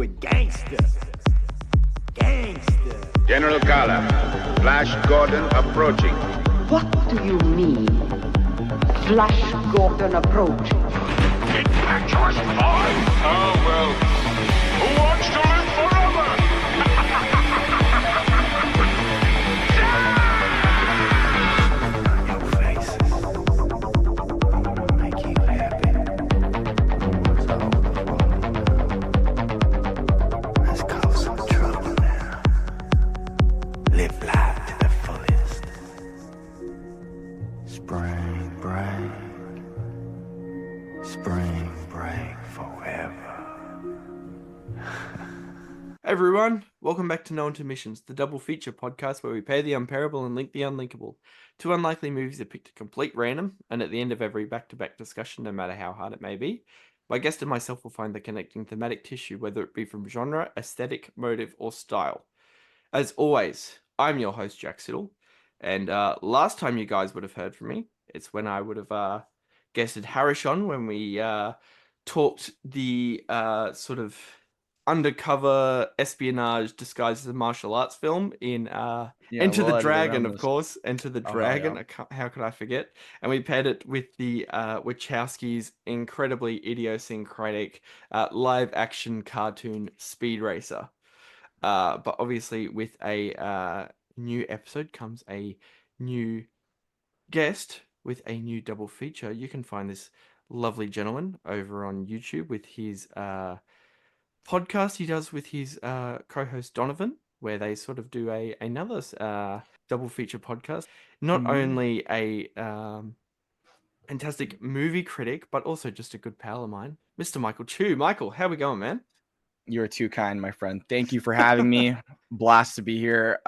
do it gangster. Gangster. General Kala, Flash Gordon approaching. What do you mean? Flash Gordon approach. Impetuous boy! Oh, well, who wants to live forever? Your faces. I'm gonna make you happy. What's all let's cause some trouble now. Live life to the fullest. Spring break. Spring break forever. Hey everyone, welcome back to No Intermissions, the double feature podcast where we pair the unpairable and link the unlinkable. Two unlikely movies are picked at complete random, and at the end of every back-to-back discussion, no matter how hard it may be, my guest and myself will find the connecting thematic tissue, whether it be from genre, aesthetic, motive, or style. As always, I'm your host, Jack Siddle, and last time you guys would have heard from me, it's when I would have guested Harish on when we talked the sort of undercover espionage disguised as a martial arts film in Enter the Dragon, of course. Enter the Dragon. Yeah. How could I forget? And we paired it with the Wachowskis' incredibly idiosyncratic live-action cartoon Speed Racer. But obviously, with a new episode comes a new guest with a new double feature. You can find this lovely gentleman over on YouTube with his podcast he does with his co-host Donovan, where they sort of do another double feature podcast. Not only a fantastic movie critic, but also just a good pal of mine, Mr. Micheal Chu. Michael, how we going, man? You're too kind, my friend. Thank you for having me. Blast to be here.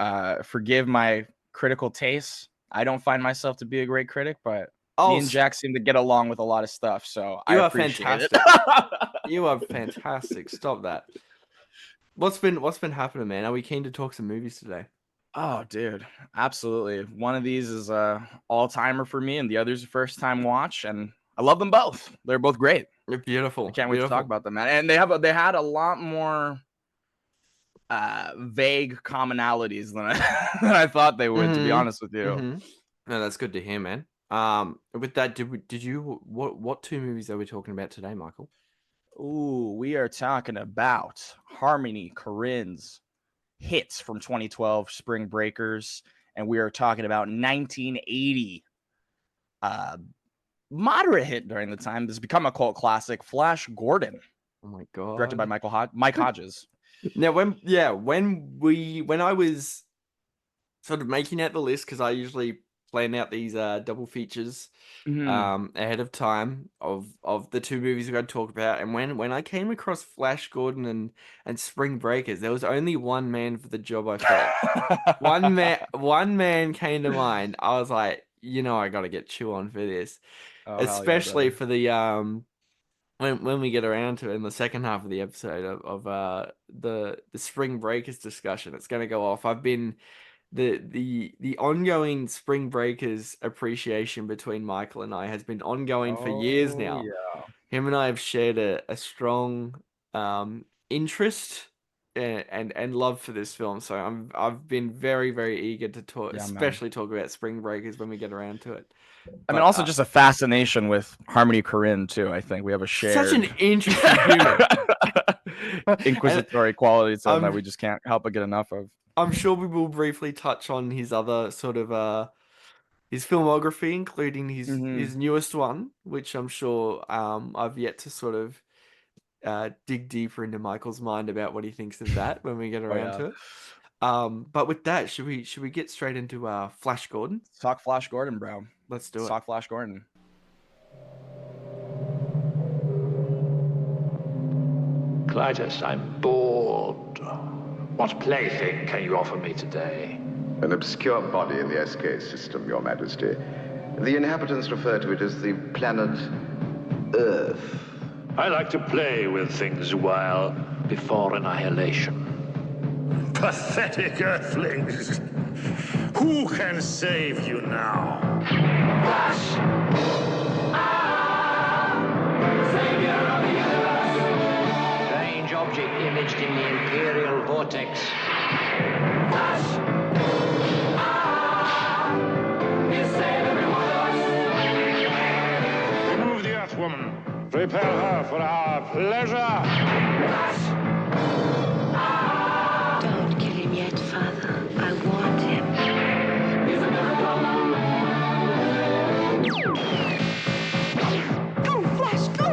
Forgive my critical tastes. I don't find myself to be a great critic, but me and Jack seem to get along with a lot of stuff, so I appreciate fantastic. it. You are fantastic. Stop that. What's been happening, man? Are we keen to talk some movies today? Oh, dude, absolutely. One of these is a all-timer for me, and the other's a first-time watch, and I love them both. They're both great. They're beautiful. I can't wait to talk about them, man. And they had a lot more vague commonalities than I thought they would, to be honest with you. No, that's good to hear, man. With that, what two movies are we talking about today, Michael? Ooh, we are talking about Harmony Korine's hits from 2012, Spring Breakers, and we are talking about 1980. Moderate hit during the time. This has become a cult classic, Flash Gordon. Oh my god. Directed by Mike Hodges. Now, when I was sort of making out the list, because I usually plan out these double features ahead of time of the two movies we're going to talk about, and when I came across Flash Gordon and Spring Breakers, there was only one man for the job. I felt one man came to mind. I was like, I got to get Chu on for this, especially for the when we get around to it in the second half of the episode of the Spring Breakers discussion. It's going to go off. I've been the ongoing Spring Breakers appreciation between Michael and I has been ongoing for years now. Yeah. Him and I have shared a strong interest and love for this film. So I've been very, very eager to talk, especially talk about Spring Breakers when we get around to it. I mean, also just a fascination with Harmony Korine too. I think we have a shared such an interesting humor, inquisitory quality to them that we just can't help but get enough of. I'm sure we will briefly touch on his other sort of his filmography, including his newest one, which I'm sure I've yet to sort of dig deeper into Michael's mind about what he thinks of that when we get around to it. But with that, should we get straight into Flash Gordon? Talk Flash Gordon, bro. Let's do it. Talk Flash Gordon. Clytus, I'm bored. What plaything can you offer me today? An obscure body in the SK system, Your Majesty. The inhabitants refer to it as the planet Earth. I like to play with things a while before annihilation. Pathetic Earthlings! Who can save you now? Flash! Savior of the universe! Strange object image submerged in the Imperial vortex. Remove the Earthwoman. Prepare her for our pleasure. Don't kill him yet, Father. I want him. Go, Flash, go!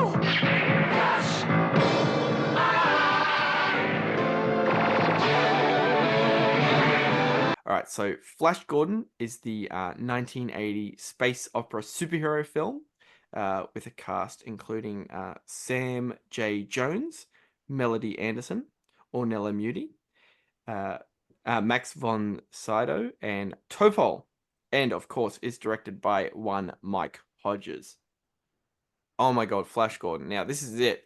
All right, so Flash Gordon is the 1980 space opera superhero film with a cast including Sam J. Jones, Melody Anderson, Ornella Muti, Max von Sydow, and Topol. And, of course, is directed by one Mike Hodges. Oh my god, Flash Gordon. Now, this is it.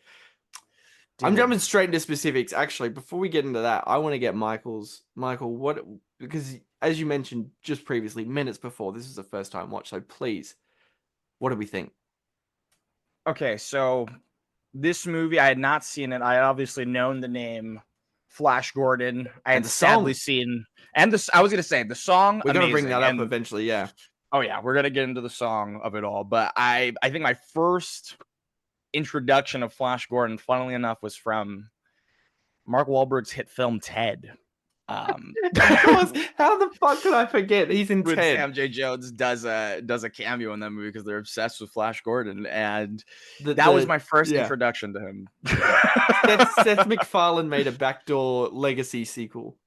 I'm jumping straight into specifics. Actually, before we get into that, I want to get Michael, what, because as you mentioned just previously, minutes before, this is the first time watch. So please, what do we think? Okay, so this movie, I had not seen it. I had obviously known the name Flash Gordon. I had sadly seen, and this, I was going to say the song. We're going to bring that up eventually. Yeah. Oh yeah. We're going to get into the song of it all. But I think my first introduction of Flash Gordon, funnily enough, was from Mark Wahlberg's hit film Ted. Of course, how the fuck could I forget? He's in Ted. Sam J. Jones does a cameo in that movie because they're obsessed with Flash Gordon, and that was my first introduction to him. Seth MacFarlane made a backdoor legacy sequel.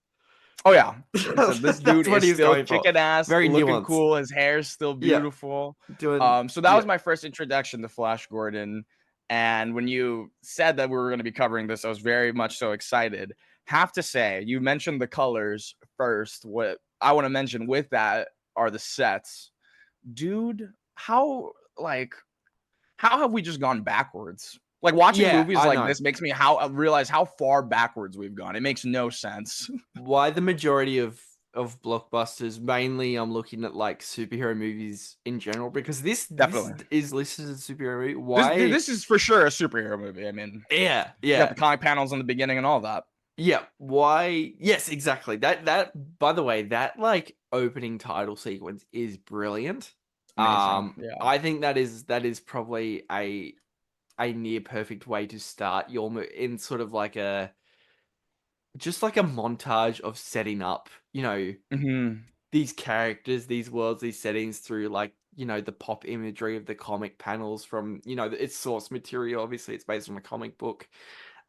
Oh yeah, so this dude is still kicking ass, very looking nuanced. cool. His hair's still beautiful. Yeah. So that was my first introduction to Flash Gordon. And when you said that we were going to be covering this, I was very much so excited. Have to say, you mentioned the colors first. What I want to mention with that are the sets. Dude, how have we just gone backwards? Like watching movies like this makes me realize how far backwards we've gone. It makes no sense. Why the majority of blockbusters, mainly I'm looking at like superhero movies in general, because this is listed as a superhero movie. Why this is for sure a superhero movie. I mean, yeah, got the comic panels in the beginning and all that. Yeah, why? Yes, exactly. That by the way, that like opening title sequence is brilliant. Yeah. I think that is probably a near perfect way to start your in sort of like just like a montage of setting up, these characters, these worlds, these settings through like, the pop imagery of the comic panels from, its source material. Obviously it's based on a comic book.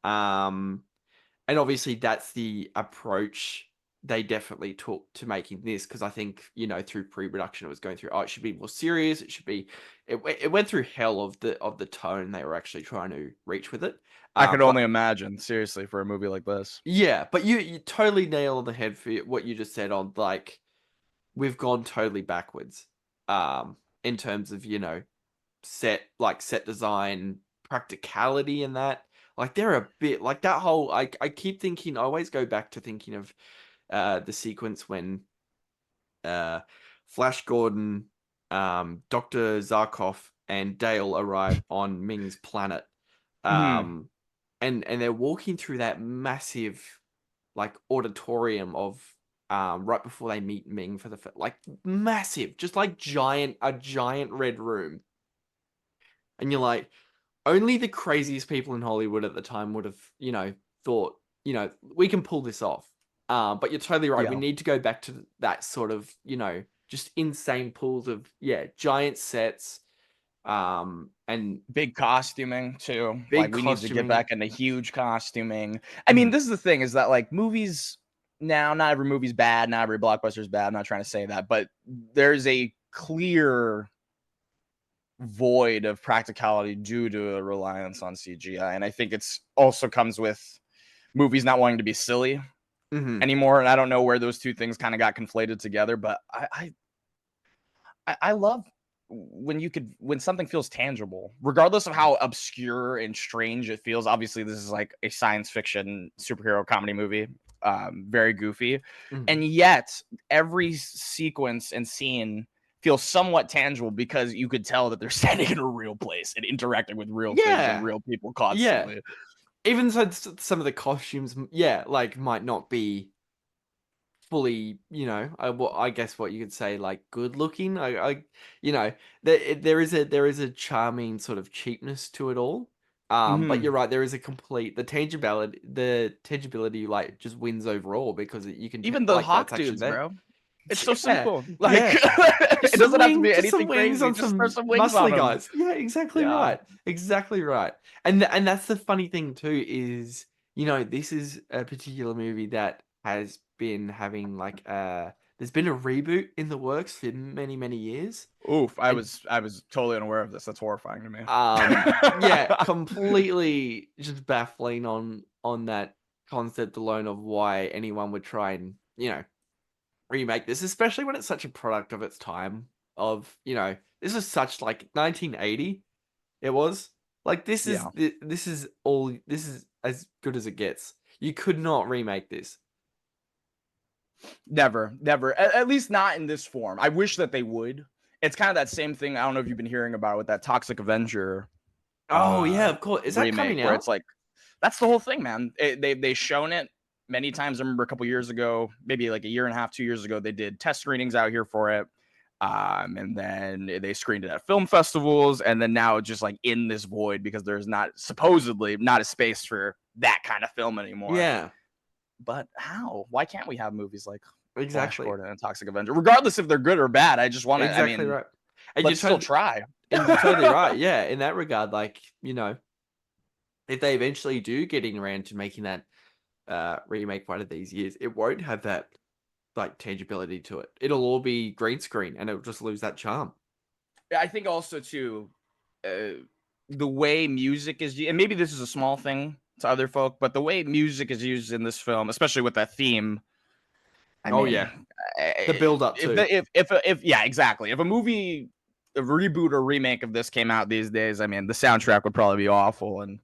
And obviously that's the approach they definitely took to making this, because I think, through pre-production it was going through, it should be more serious. It should be, it went through hell of the tone they were actually trying to reach with it. I could only imagine, seriously, for a movie like this. Yeah, but you totally nail on the head for what you just said on, like, we've gone totally backwards in terms of, set design, practicality and that. Like, they're a bit, like, that whole, I keep thinking, I always go back to thinking of the sequence when Flash Gordon, Dr. Zarkov, and Dale arrive on Ming's planet. And they're walking through that massive, like, auditorium of, right before they meet Ming for the, like, massive, just like a giant red room. And you're like, only the craziest people in Hollywood at the time would have, thought, we can pull this off. But you're totally right. Yeah. We need to go back to that sort of, just insane pools of, giant sets. And big costuming too. Like we need to get back into huge costuming. I mean, this is the thing, is that like movies now, not every movie's bad, not every blockbuster's bad. I'm not trying to say that, but there's a clear void of practicality due to a reliance on CGI. And I think it's also comes with movies not wanting to be silly anymore. And I don't know where those two things kind of got conflated together, but I love when something feels tangible, regardless of how obscure and strange it feels. Obviously, this is like a science fiction superhero comedy movie, very goofy, and yet every sequence and scene feels somewhat tangible because you could tell that they're standing in a real place and interacting with real things and real people constantly. even so, some of the costumes, yeah, like might not be fully, I guess what you could say, like good looking. You know, there is a charming sort of cheapness to it all. But you're right, there is the tangibility like just wins overall because you can Even the like that's hawk actually dudes, there. bro. It's so Yeah, simple. Like yeah. it doesn't have to be Just some anything wings crazy. on Just throw some some wings on muscly them. guys. Yeah, exactly Yeah. right. Exactly right. And that's the funny thing too is, this is a particular movie that has been having like there's been a reboot in the works for many, many years. Oof, I And was totally unaware of this. That's horrifying to me. yeah, completely just baffling on that concept alone of why anyone would try and, remake this, especially when it's such a product of its time. This is such like 1980. It was like Yeah. this is as good as it gets. You could not remake this. Never, never. At least not in this form. I wish that they would. It's kind of that same thing. I don't know if you've been hearing about with that Toxic Avenger Oh yeah, of course. Is that remake, coming where out? it's like that's the whole thing, man. They've shown it many times. I remember a couple years ago, maybe like a year and a half, 2 years ago, they did test screenings out here for it. And then they screened it at film festivals, and then now just like in this void because there's supposedly not a space for that kind of film anymore. Yeah, but how? Why can't we have movies like Flash exactly. Gordon and Toxic Avenger, regardless if they're good or bad? I just want to. Exactly right. And Let's still try. And you're totally right. Yeah, in that regard, like, if they eventually do getting around to making that remake one of these years, it won't have that like tangibility to it. It'll all be green screen and it'll just lose that charm. I think also too, the way music is, and maybe this is a small thing to other folk, but the way music is used in this film, especially with that theme. I mean, yeah, the build up too. If yeah, exactly. If a movie, a reboot or remake of this came out these days, I mean, the soundtrack would probably be awful, and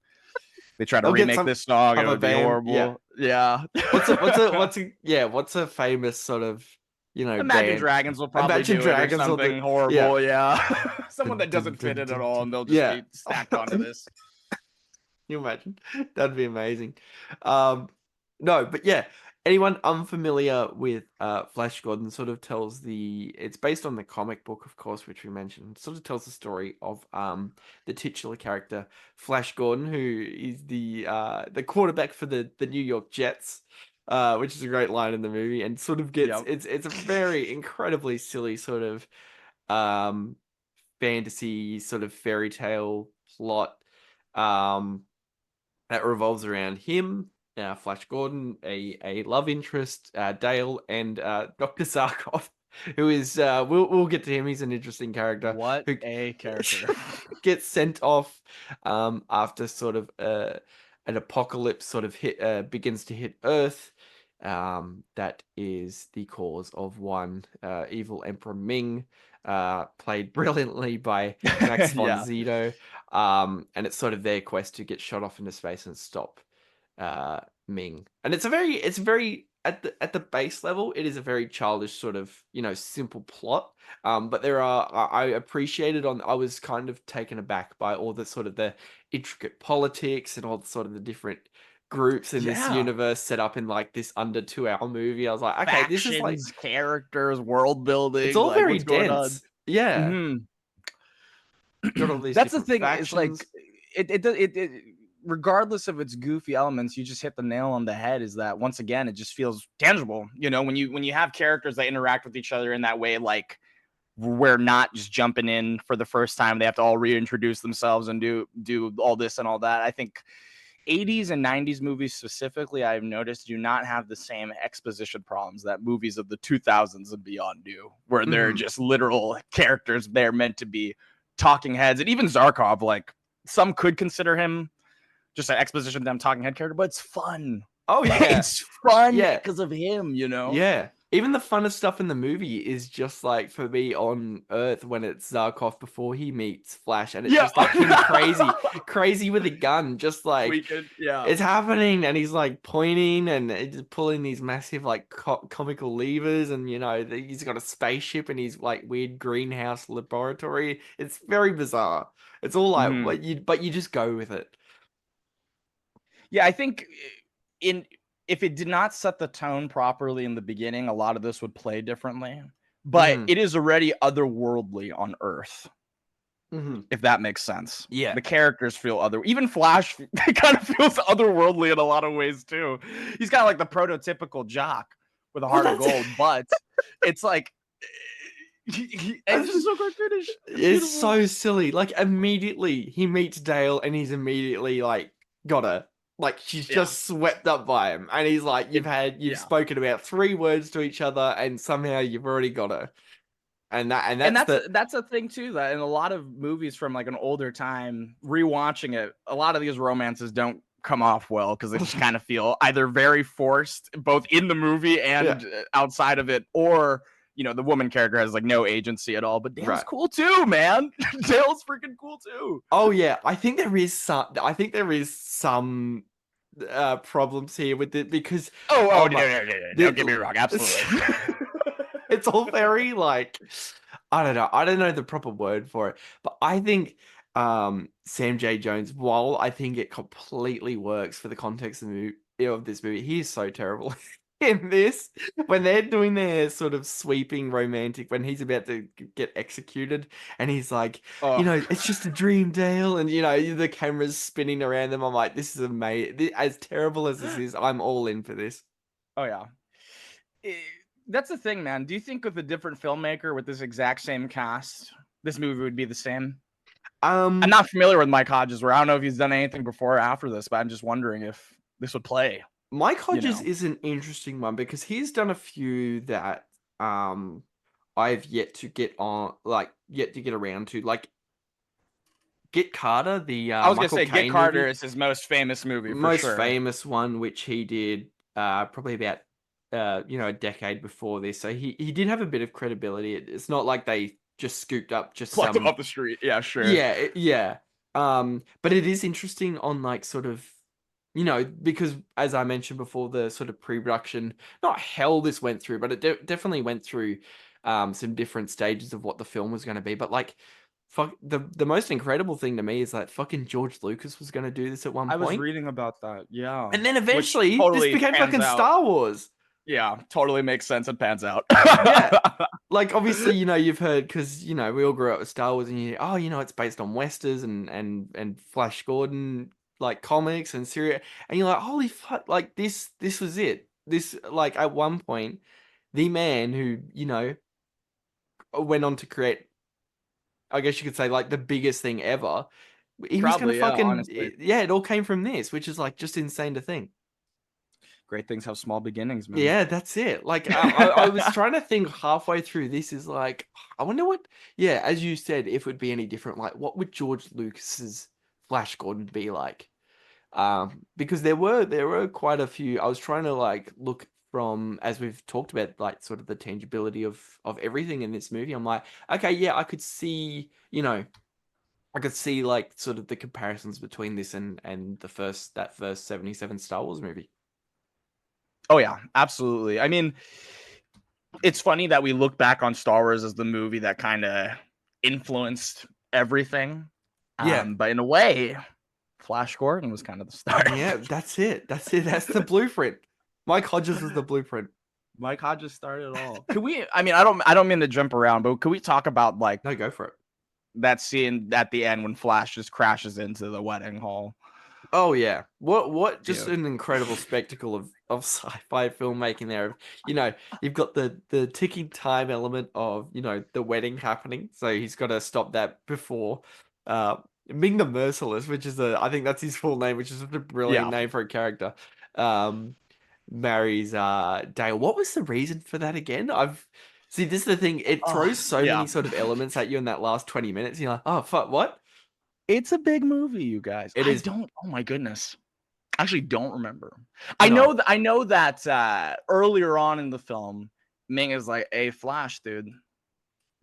they try to remake this song, it would be horrible. Yeah. What's a famous sort of Imagine band? Dragons will probably Imagine do Dragons it or something horrible. Yeah. Someone that doesn't fit it at all, and they'll just be stacked onto this. Can you imagine? That'd be amazing. No, but yeah. Anyone unfamiliar with Flash Gordon sort of tells it's based on the comic book, of course, which we mentioned. Sort of tells the story of the titular character Flash Gordon, who is the quarterback for the New York Jets, which is a great line in the movie, and sort of gets it's a very incredibly silly sort of fantasy sort of fairy tale plot that revolves around him. Flash Gordon, a love interest, Dale, and Dr. Zarkov, who is we'll get to him. He's an interesting character. What a character! Gets sent off after sort of an apocalypse sort of begins to hit Earth. That is the cause of one evil Emperor Ming, played brilliantly by Max von Sydow. And it's sort of their quest to get shot off into space and stop Ming. And it's very at the base level, it is a very childish sort of simple plot. But I appreciated I was kind of taken aback by all the sort of the intricate politics and all the sort of the different groups in this universe set up in like this under 2-hour movie. I was like, okay, Factions, this is like characters, world building. It's all like, very dense. Yeah. Mm-hmm. That's the thing. Factions. It's like it regardless of its goofy elements, you just hit the nail on the head. Is that once again, it just feels tangible. When you have characters that interact with each other in that way, like we're not just jumping in for the first time. They have to all reintroduce themselves and do all this and all that. I think 80s and 90s movies specifically, I've noticed, do not have the same exposition problems that movies of the 2000s and beyond do, where they're just literal characters. They're meant to be talking heads. And even Zarkov, like some could consider him just an exposition them talking head character, but it's fun. Oh yeah, it's fun because of him. Yeah. Even the funnest stuff in the movie is just like for me on Earth when it's Zarkov before he meets Flash, and it's just like him crazy with a gun, just like it's happening, and he's like pointing and just pulling these massive like comical levers, and he's got a spaceship and he's like weird greenhouse laboratory. It's very bizarre. It's all like but you just go with it. Yeah, I think if it did not set the tone properly in the beginning, a lot of this would play differently. But it is already otherworldly on Earth. If that makes sense. Yeah. The characters feel even Flash kind of feels otherworldly in a lot of ways too. He's kind of like the prototypical jock with a heart of gold, but it's like it's just so cartoonish. It's so silly. Like immediately he meets Dale and he's immediately like got her. Like she's just swept up by him. And he's like, you've spoken about 3 words to each other and somehow you've already got her. And that's a thing too, that in a lot of movies from like an older time, rewatching it, a lot of these romances don't come off well because they just kind of feel either very forced, both in the movie and outside of it, or the woman character has like no agency at all. But Dale's cool too, man. Dale's freaking cool too. Oh yeah, I think there is some problems here with it because no, don't get me wrong, absolutely. It's all very like I don't know the proper word for it, but I think Sam J. Jones, while I think it completely works for the context of this movie, he is so terrible in this. When they're doing their sort of sweeping romantic, when he's about to get executed, and he's like, it's just a dream, Dale, and the camera's spinning around them. I'm like, this is amazing. As terrible as this is, I'm all in for this. Oh yeah. That's the thing, man. Do you think with a different filmmaker with this exact same cast, this movie would be the same? I'm not familiar with Mike Hodges, where I don't know if he's done anything before or after this, but I'm just wondering if this would play. Mike Hodges is an interesting one because he's done a few that I've yet to get around to. Like Get Carter, I was Michael gonna say Caine Get Carter movie. is his most famous movie, Most sure. famous one, which he did probably about a decade before this, so he did have a bit of credibility. It's not like they just scooped up plucked him off the street. Yeah, sure. Yeah. But it is interesting on like sort of, because as I mentioned before, the sort of pre-production, not hell this went through, but it definitely went through some different stages of what the film was going to be. But like, the most incredible thing to me is that fucking George Lucas was going to do this at one point. I was reading about that. Yeah. And then eventually this became fucking Star Wars. Yeah, totally makes sense. It pans out. Yeah. Like, obviously, you've heard, because, we all grew up with Star Wars, and it's based on Westerns and Flash Gordon, like, comics and series. And you're like, holy fuck, like, this was it. This, like, at one point, the man who, went on to create, I guess you could say, like, the biggest thing ever. He was going to fucking, it all came from this, which is, like, just insane to think. Great things have small beginnings, man. Yeah, that's it. Like, I was trying to think halfway through this is like, I wonder what, as you said, if it would be any different, like, what would George Lucas's Flash Gordon be like? Because there were quite a few. I was trying to like look from, as we've talked about, like sort of the tangibility of everything in this movie. I'm like, okay, yeah, I could see, like sort of the comparisons between this and that first 77 Star Wars movie. Oh yeah, absolutely. I mean, it's funny that we look back on Star Wars as the movie that kind of influenced everything. But in a way, Flash Gordon was kind of the start. Yeah, that's it. That's the blueprint. Mike Hodges was the blueprint. Mike Hodges started it all. Could we? I mean, I don't mean to jump around, but could we talk about like? No, go for it. That scene at the end when Flash just crashes into the wedding hall. Oh yeah, what just an incredible spectacle of sci-fi filmmaking there. You've got the ticking time element of the wedding happening, so he's got to stop that before Ming the Merciless, which is I think that's his full name, which is a brilliant name for a character. Marries Dale. What was the reason for that again? This is the thing. It throws so many sort of elements at you in that last 20 minutes. You're like, oh fuck, what? It's a big movie, you guys. It is. Oh my goodness. I actually don't remember. I know that earlier on in the film, Ming is like, "Hey, Flash, dude,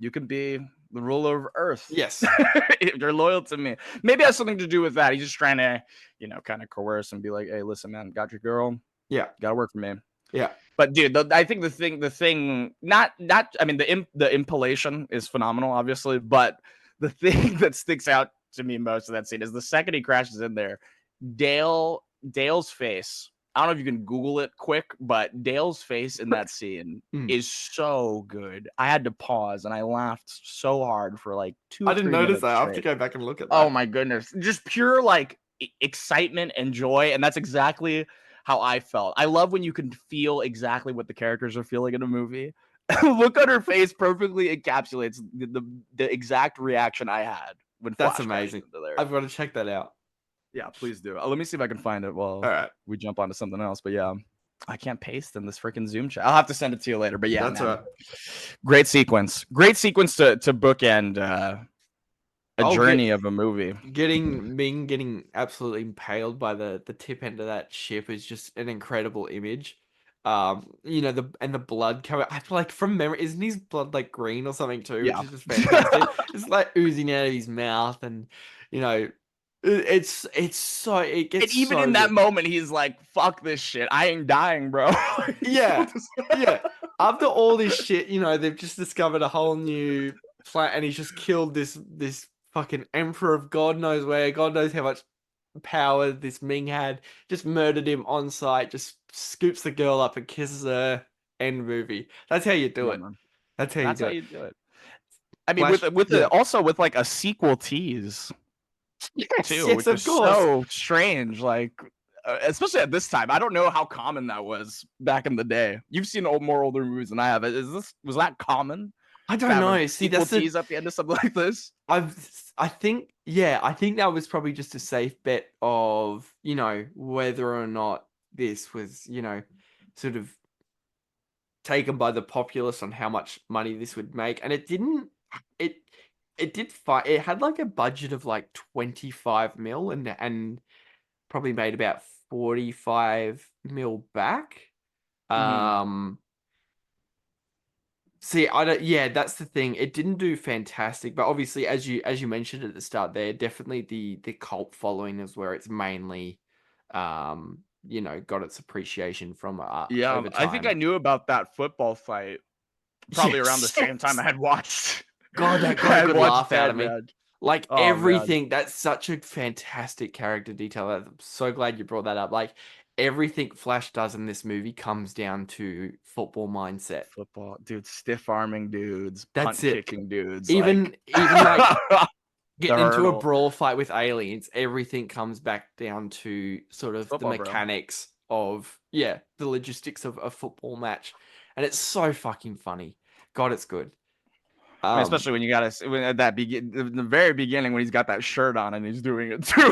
you could be the ruler of Earth. Yes, if you're loyal to me." Maybe it has something to do with that. He's just trying to, kind of coerce and be like, "Hey, listen, man, got your girl. Yeah, gotta work for me." Yeah. But dude, I think the thing, not. I mean, the impalation is phenomenal, obviously, but the thing that sticks out to me most of that scene is the second he crashes in there, Dale Dale's face. I don't know if you can Google it quick, but Dale's face in that scene is so good. I had to pause and I laughed so hard for like 2 or 3 minutes. I didn't notice that. I have to straight. go back and look at that. Oh my goodness. Just pure like excitement and joy. And that's exactly how I felt. I love when you can feel exactly what the characters are feeling in a movie. Look on her face perfectly encapsulates the exact reaction I had when That's Flash amazing. into there. I've got to check that out. Yeah, please do. Let me see if I can find it while we jump onto something else. But yeah, I can't paste in this freaking Zoom chat. I'll have to send it to you later. But yeah, that's right. Great sequence. Great sequence to bookend a journey of a movie. Getting absolutely impaled by the tip end of that ship is just an incredible image. The blood coming. I feel like from memory, isn't his blood like green or something too? Yeah. Which is just fantastic. It's like oozing out of his mouth, and it's so it gets. And even so in that good. moment, he's like, "Fuck this shit. I ain't dying, bro." Yeah. After all this shit, they've just discovered a whole new planet, and he's just killed this fucking emperor of God knows where. God knows how much power this Ming had. Just murdered him on sight. Just scoops the girl up and kisses her. End movie. That's how you do it. Man. That's how you do it. I mean, also with like a sequel tease. Yes, which of is course. So strange, like especially at this time. I don't know how common that was back in the day. You've seen more older movies than I have. Was that common? I don't know. See, that's tease at the end of something like this. I think that was probably just a safe bet of whether or not this was sort of taken by the populace on how much money this would make, and it didn't. It did fight. It had like a budget of like 25 mil and probably made about 45 mil back. See, I don't. Yeah, that's the thing. It didn't do fantastic, but obviously, as you mentioned at the start, there definitely the cult following is where it's mainly, got its appreciation from. Yeah, over I think time. I knew about that football fight probably around the same time I had watched. God, that got a good laugh out of me. Man. Like Oh, everything, man. that's such a fantastic character detail. I'm so glad you brought that up. Like everything Flash does in this movie comes down to football mindset. Football, dude, stiff arming dudes, That's punt it. kicking dudes. Even like getting into a hurdle. brawl fight with aliens, everything comes back down to sort of Football, the mechanics of the logistics of a football match, and it's so fucking funny. God, it's good. I mean, especially when you got at the very beginning when he's got that shirt on and he's doing it too.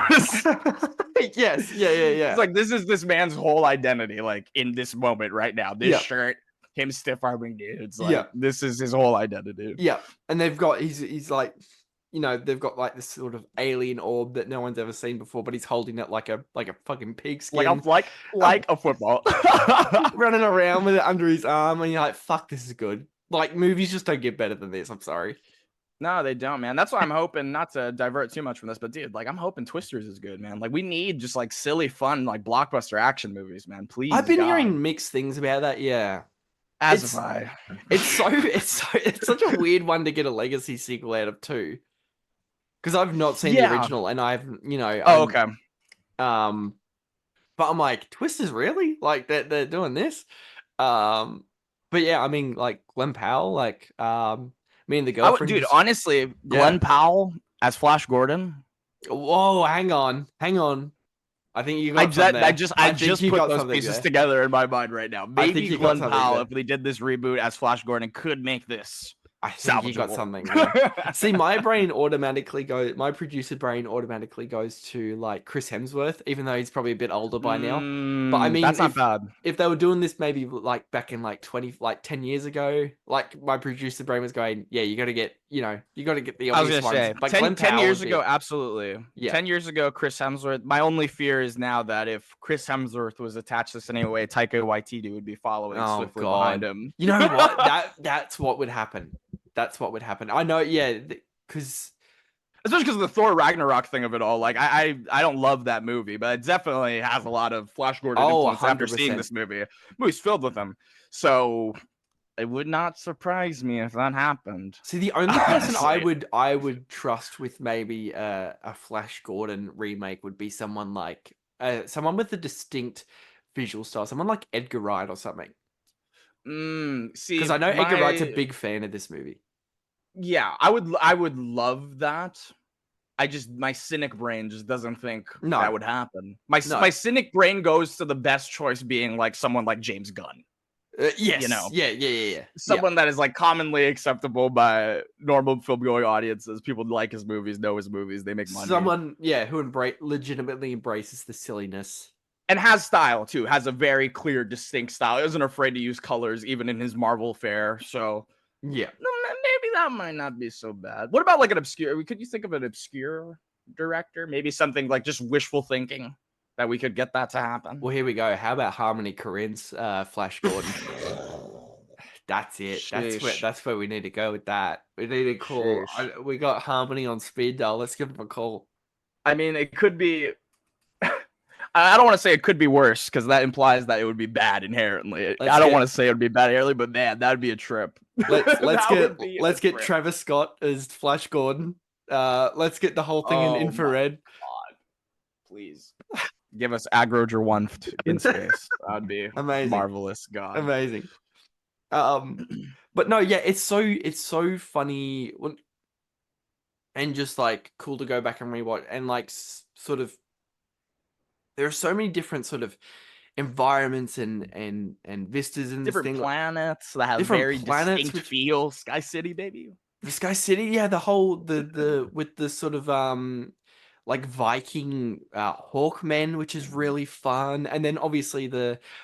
Yes, yeah. It's like this is this man's whole identity, like in this moment right now. This shirt, him stiff arming dudes, like this is his whole identity. Yeah, and they've got he's like, they've got like this sort of alien orb that no one's ever seen before, but he's holding it like a fucking pigskin, like a football, running around with it under his arm, and you're like, fuck, this is good. Like, movies just don't get better than this. I'm sorry. No, they don't, man. That's why I'm hoping, not to divert too much from this, but dude, like I'm hoping Twisters is good, man. Like we need just like silly, fun, like blockbuster action movies, man. Please. I've been hearing mixed things about that. Yeah. As have I. It's such a weird one to get a legacy sequel out of too. Because I've not seen the original, and I've okay. But I'm like, Twisters, really? Like they're doing this? But yeah, I mean, like Glenn Powell, like me and the girlfriend. Dude, honestly, Glenn Powell as Flash Gordon. Whoa, hang on. I think you got something there. I just put those pieces together in my mind right now. Maybe Glenn Powell, if they did this reboot as Flash Gordon, could make this. I think you got something. Yeah. See, my producer brain automatically goes to like Chris Hemsworth, even though he's probably a bit older by now. But I mean, that's not bad. If they were doing this maybe like back in like 10 years ago, like my producer brain was going, yeah, you got to get the obvious ones. Say, but 10 years ago, absolutely. Yeah. 10 years ago, Chris Hemsworth. My only fear is now that if Chris Hemsworth was attached to this anyway, Taika Waititi would be following swiftly behind him. You know what? That's what would happen. That's what would happen. I know, because especially because of the Thor Ragnarok thing of it all. Like I don't love that movie, but it definitely has a lot of Flash Gordon influence 100%. After seeing this movie. The movie's filled with them, so it would not surprise me if that happened. See, the only person I would trust with maybe a Flash Gordon remake would be someone like someone with a distinct visual style, someone like Edgar Wright or something. See, Because I know Edgar Wright's a big fan of this movie. Yeah, I would love that. My cynic brain just doesn't think that would happen. My cynic brain goes to the best choice being like someone like James Gunn. Yes. You know? Yeah. Someone that is like commonly acceptable by normal film-going audiences. People like his movies, know his movies, they make money. Someone, who legitimately embraces the silliness. And has style too, has a very clear, distinct style. He isn't afraid to use colors even in his Marvel fare. So yeah. Maybe that might not be so bad. What about like an obscure? Could you think of an obscure director? Maybe something like just wishful thinking that we could get that to happen. Well, here we go. How about Harmony Korine's Flash Gordon? That's it. That's where we need to go with that. We need to call. We got Harmony on speed dial. Let's give him a call. I mean, it could be. I don't want to say it could be worse because that implies that it would be bad inherently. I don't want to say it would be bad inherently, but man, that would be a trip. Let's get Travis Scott as Flash Gordon. Let's get the whole thing in infrared. God, please give us Agro Gerwunft in space. That would be amazing, marvelous. God, amazing. But no, yeah, it's so funny and just like cool to go back and rewatch and like sort of. There are so many different sort of environments and vistas in this thing. Different planets that have very distinct feel. Sky City, baby. The Sky City, yeah. The whole the with the sort of like Viking Hawkmen, which is really fun. And then obviously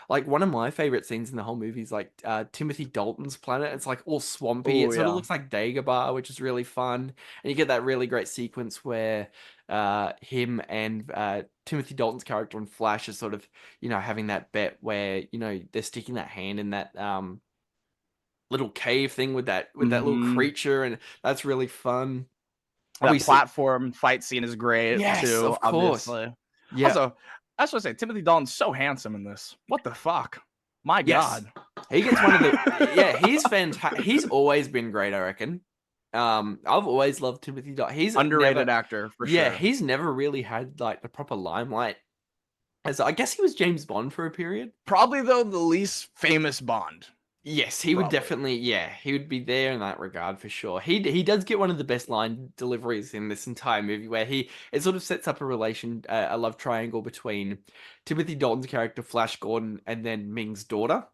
one of my favorite scenes in the whole movie is like Timothy Dalton's planet. It's like all swampy. It sort of looks like Dagobah, which is really fun. And you get that really great sequence where him and Timothy Dalton's character in Flash is sort of, having that bet where, they're sticking that hand in that little cave thing with that little creature, and that's really fun. That platform fight scene is great too. Of course. Obviously. Yeah. Also, I just want to say Timothy Dalton's so handsome in this. What the fuck? My God. He gets one of the he's fantastic. He's always been great, I reckon. I've always loved Timothy Dalton. He's underrated actor for sure. Yeah, he's never really had like the proper limelight. As I guess he was James Bond for a period. Probably though the least famous Bond. Yes, he would definitely. Yeah, he would be there in that regard for sure. He does get one of the best line deliveries in this entire movie, where it sort of sets up a love triangle between Timothy Dalton's character Flash Gordon and then Ming's daughter,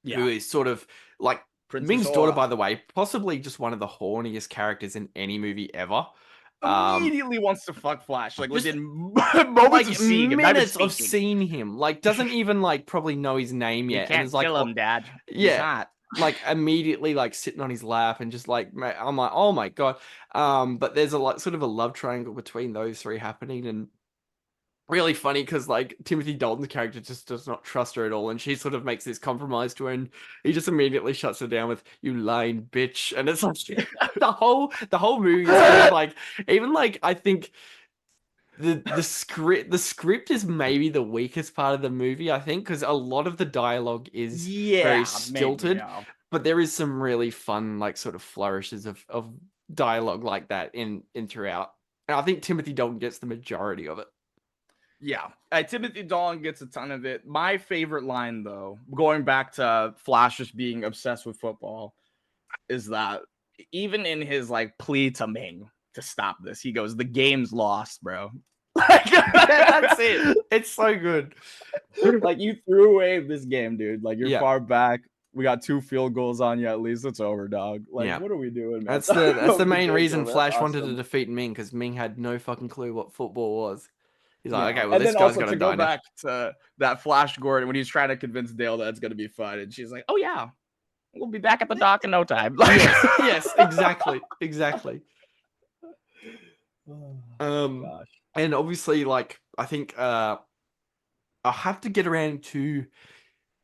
who is sort of like Princess Ming's Aura. daughter, by the way, possibly just one of the horniest characters in any movie ever. Immediately wants to fuck Flash, like within moments of seeing him, minutes of seeing him, like doesn't even like probably know his name yet. You can't and is like, kill him, Dad. Yeah, like immediately like sitting on his lap and just like, I'm like, oh my God. But there's sort of a love triangle between those three happening, and really funny because like Timothy Dalton's character just does not trust her at all, and she sort of makes this compromise to her, and he just immediately shuts her down with "you lying bitch," and it's like the whole movie is sort of like, even like I think the script is maybe the weakest part of the movie, I think, because a lot of the dialogue is very stilted, but there is some really fun like sort of flourishes of dialogue like that in throughout, and I think Timothy Dalton gets the majority of it. Yeah, Timothy Dalton gets a ton of it. My favorite line, though, going back to Flash just being obsessed with football, is that even in his like plea to Ming to stop this, he goes, "The game's lost, bro." That's it. It's so good. Like, you threw away this game, dude. Like, you're far back. We got 2 field goals on you. At least it's over, dog. Like, what are we doing, man? That's the main reason Flash wanted to defeat Ming, because Ming had no fucking clue what football was. He's like, okay, well, and this then guy's also gonna to die go now. back to that Flash Gordon when he's trying to convince Dale that it's gonna be fun, and she's like, "Oh yeah, we'll be back at the dock in no time." yes, exactly. And obviously, like, I think I'll have to get around to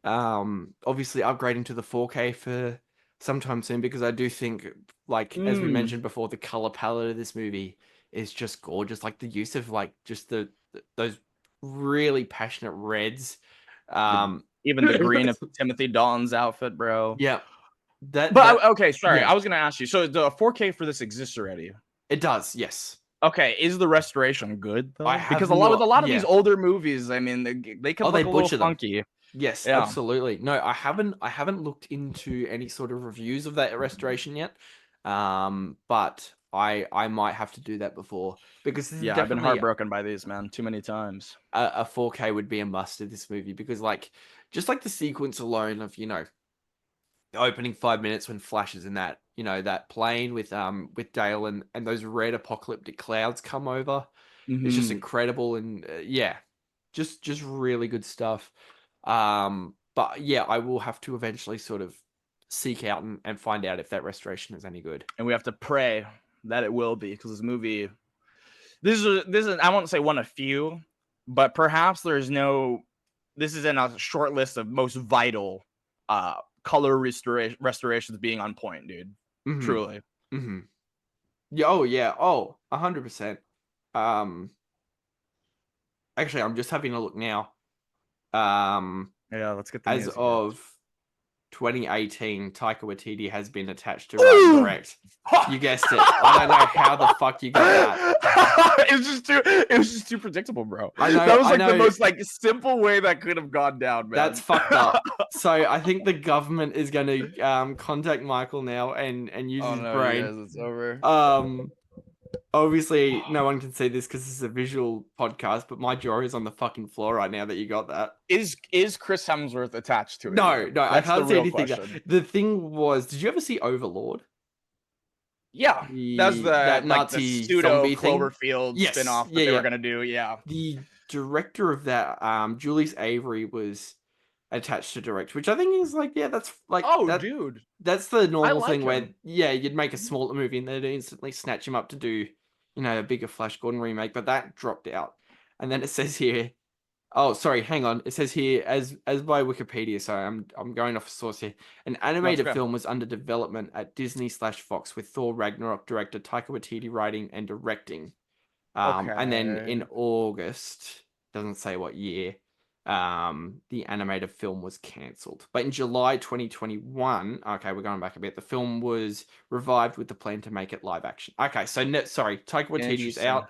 obviously upgrading to the 4K for sometime soon, because I do think, like, as we mentioned before, the color palette of this movie is just gorgeous. Like the use of like just those really passionate reds, even the green of Timothy Dalton's outfit, bro. Yeah. Okay, sorry, I was gonna ask you. So the 4K for this exists already? It does, yes. Okay, is the restoration good though? I have Because a lot of yeah. these older movies, I mean, they can look a little funky. Yes, Yeah. absolutely. No, I haven't looked into any sort of reviews of that restoration yet. But I might have to do that before, because this is Yeah, I've been definitely heartbroken by these, man, too many times. a 4K would be a must in this movie, because like just like the sequence alone of, you know, the opening 5 minutes when Flash is in that, you know, that plane with Dale, and those red apocalyptic clouds come over. It's just incredible, and yeah, just really good stuff. But yeah, I will have to eventually sort of seek out and find out if that restoration is any good. And we have to pray that it will be, because this movie, this is I won't say one of few, but perhaps this is in a short list of most vital color restorations being on point, dude. Truly. Yeah. Oh yeah. Oh, 100%. Actually, I'm just having a look now. Yeah, let's get the as names of 2018, Taika Waititi has been attached to write and direct. You guessed it. I don't know how the fuck you got that. It was just too predictable, bro. I know. That was like the most like simple way that could have gone down, man. That's fucked up. So I think the government is going to contact Michael now and use his brain. Yes, it's over. Obviously, no one can see this because this is a visual podcast, but my jaw is on the fucking floor right now that you got that. Is Chris Hemsworth attached to it? No, I can't see anything. Question. The thing was, did you ever see Overlord? Yeah, that's that like Nazi the pseudo zombie thing? Cloverfield spin-off that they were gonna do. Yeah, the director of that, Julius Avery, was attached to direct, which I think is like, yeah, that's like, dude, that's the normal like thing him. where, yeah, you'd make a smaller movie and they'd instantly snatch him up to do, you know, a bigger Flash Gordon remake, but that dropped out. And then it says here, oh, sorry, hang on. It says here, as by Wikipedia, sorry, I'm going off a source here. An animated film was under development at Disney/Fox with Thor Ragnarok director Taika Waititi writing and directing. And then in August, doesn't say what year, the animated film was cancelled. But in July 2021, okay, we're going back a bit, the film was revived with the plan to make it live action. Okay, so sorry, Taika Waititi is out,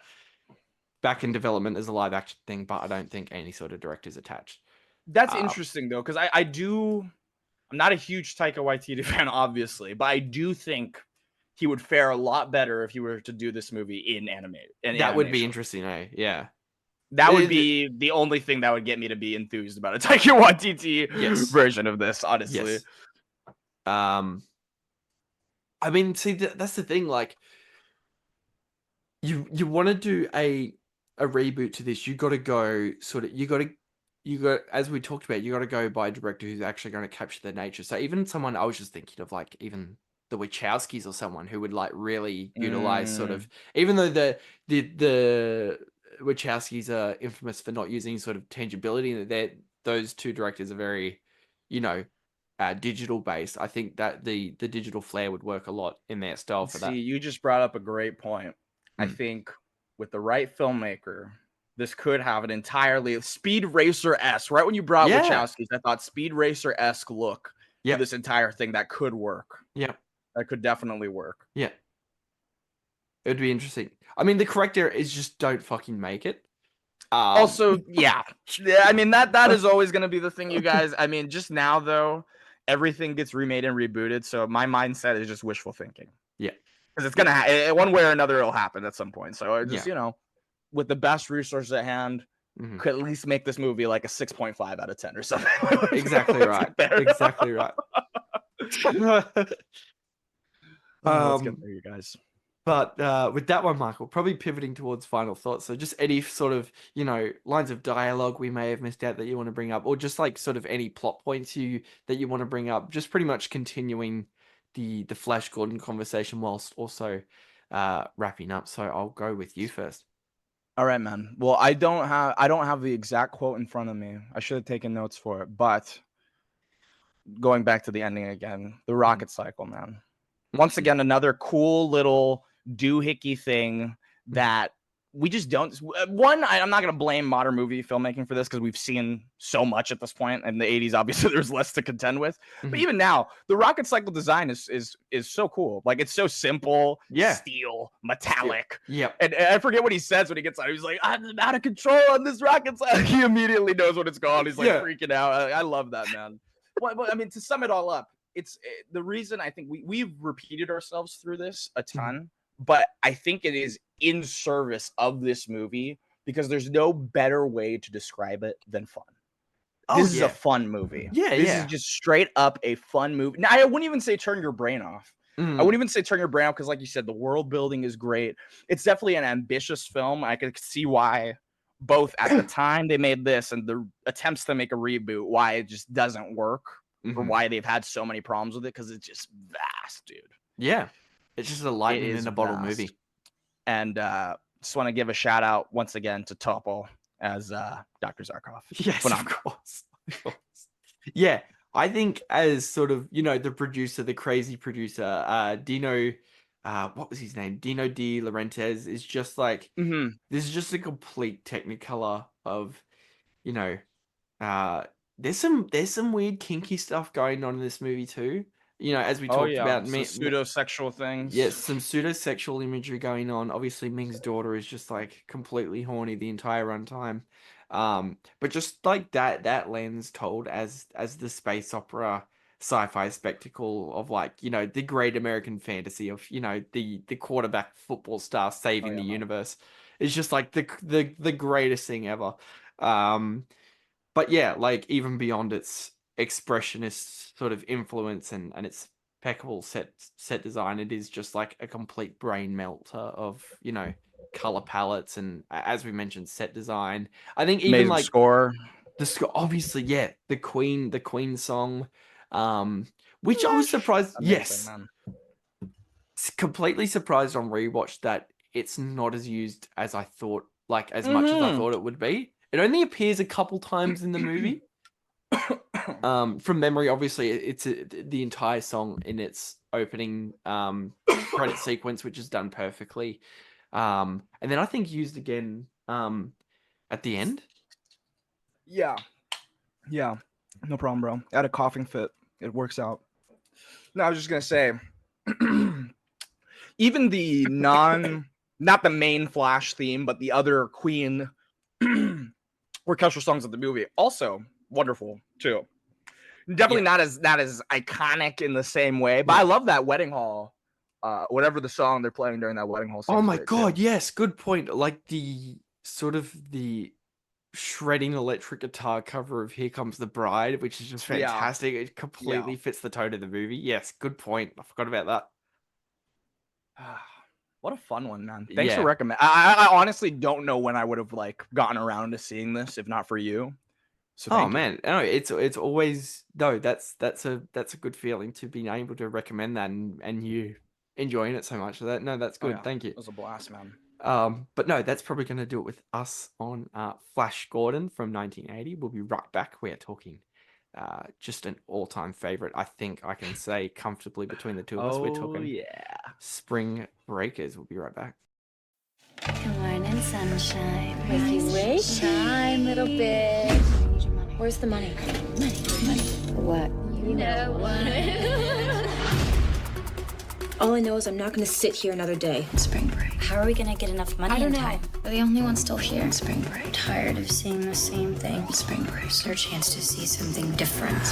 back in development as a live action thing, but I don't think any sort of director's attached. That's interesting though, because I'm not a huge Taika Waititi fan, obviously, but I do think he would fare a lot better if he were to do this movie in animated. That would be interesting, eh? Yeah. That would be the only thing that would get me to be enthused about a Taika Waititi version of this, honestly. Yes. I mean, see, that's the thing. Like, you want to do a reboot to this, you got to go as we talked about, you got to go by a director who's actually going to capture the nature. So even someone, I was just thinking of like even the Wachowskis or someone who would like really utilize sort of, even though the Wachowskis are infamous for not using sort of tangibility, those two directors are very, you know, digital based. I think that the digital flair would work a lot in their style for that. See, you just brought up a great point. I think with the right filmmaker, this could have an entirely Speed Racer-esque. Right when you brought Wachowskis, I thought Speed Racer-esque look to this entire thing that could work. Yeah, that could definitely work. Yeah, it would be interesting. I mean, the correct error is just don't fucking make it. Also, yeah. I mean that is always going to be the thing, you guys. I mean, just now though, everything gets remade and rebooted, so my mindset is just wishful thinking. Yeah, because it's gonna one way or another, it'll happen at some point. So I just you know, with the best resources at hand, could at least make this movie like a 6.5 out of 10 or something. Exactly right. Exactly right. Let's get there, you guys. But with that one, Michael, probably pivoting towards final thoughts. So just any sort of, you know, lines of dialogue we may have missed out that you want to bring up, or just like sort of any plot points that you want to bring up, just pretty much continuing the Flash Gordon conversation whilst also wrapping up. So I'll go with you first. All right, man. Well, I don't have the exact quote in front of me. I should have taken notes for it, but going back to the ending again, the rocket cycle, man. Once again, another cool little doohickey thing that we just don't. One, I'm not going to blame modern movie filmmaking for this because we've seen so much at this point. In the 80s, obviously, there's less to contend with. But even now, the rocket cycle design is so cool. Like, it's so simple, steel, metallic. Yeah. And I forget what he says when he gets out. He's like, I'm out of control on this rocket cycle. He immediately knows what it's called. He's like freaking out. I love that, man. Well, I mean, to sum it all up, it's the reason I think we've repeated ourselves through this a ton. But I think it is in service of this movie because there's no better way to describe it than fun. This is a fun movie. This is just straight up a fun movie. Now, I wouldn't even say turn your brain off. I wouldn't even say turn your brain off because, like you said, the world building is great. It's definitely an ambitious film. I could see why both at the time they made this and the attempts to make a reboot, why it just doesn't work or why they've had so many problems with it because it's just vast, dude. Yeah. It's just a lightning in a bottle movie. And just want to give a shout out once again to Topol as Dr. Zarkov. Yes, of course. Yeah, I think as sort of, the producer, the crazy producer, Dino, what was his name? Dino De Laurentiis is just like, this is just a complete technicolor of, there's some weird kinky stuff going on in this movie too. As we talked about, pseudo-sexual things. Yes, some pseudo-sexual imagery going on. Obviously, Ming's daughter is just like completely horny the entire runtime. But just like that lens told as the space opera sci-fi spectacle of like, the great American fantasy of, the quarterback football star saving the universe is just like the greatest thing ever. But yeah, like even beyond its expressionist sort of influence and its impeccable set design, it is just like a complete brain melter of color palettes and, as we mentioned, set design. I think even like score, the score, obviously, the Queen song, which I was surprised. Amazing, man. Completely surprised on rewatch that it's not as used as I thought, like as much as I thought it would be. It only appears a couple times in the movie. From memory, obviously, it's the entire song in its opening credit sequence, which is done perfectly. And then I think used again at the end. Yeah, no problem, bro. I had a coughing fit. It works out. No, I was just gonna say, even the not the main Flash theme, but the other Queen orchestral songs of the movie, also wonderful too. Definitely not as iconic in the same way, but I love that wedding hall. Whatever the song they're playing during that wedding hall scene. Oh my god, yes, good point. Like the sort of the shredding electric guitar cover of Here Comes the Bride, which is just fantastic. It completely fits the tone of the movie. Yes, good point. I forgot about that. What a fun one, man. Thanks for recommending. I honestly don't know when I would have like gotten around to seeing this if not for you. So man, no, it's always that's a good feeling to be able to recommend that and you enjoying it so much. So that's good. Thank you. It was a blast, man. But no, that's probably going to do it with us on Flash Gordon from 1980. We'll be right back. We are talking just an all-time favorite. I think I can say comfortably between the two of us. We're talking Spring Breakers. We'll be right back. Good morning, sunshine. Wakey, wake. Shine, little bitch. Where's the money? Money. What? You know what? All I know is I'm not gonna sit here another day. Spring break. How are we gonna get enough money I don't in know. time? We're the only ones still here. Spring break. Tired of seeing the same thing. Spring break. It's our chance to see something different.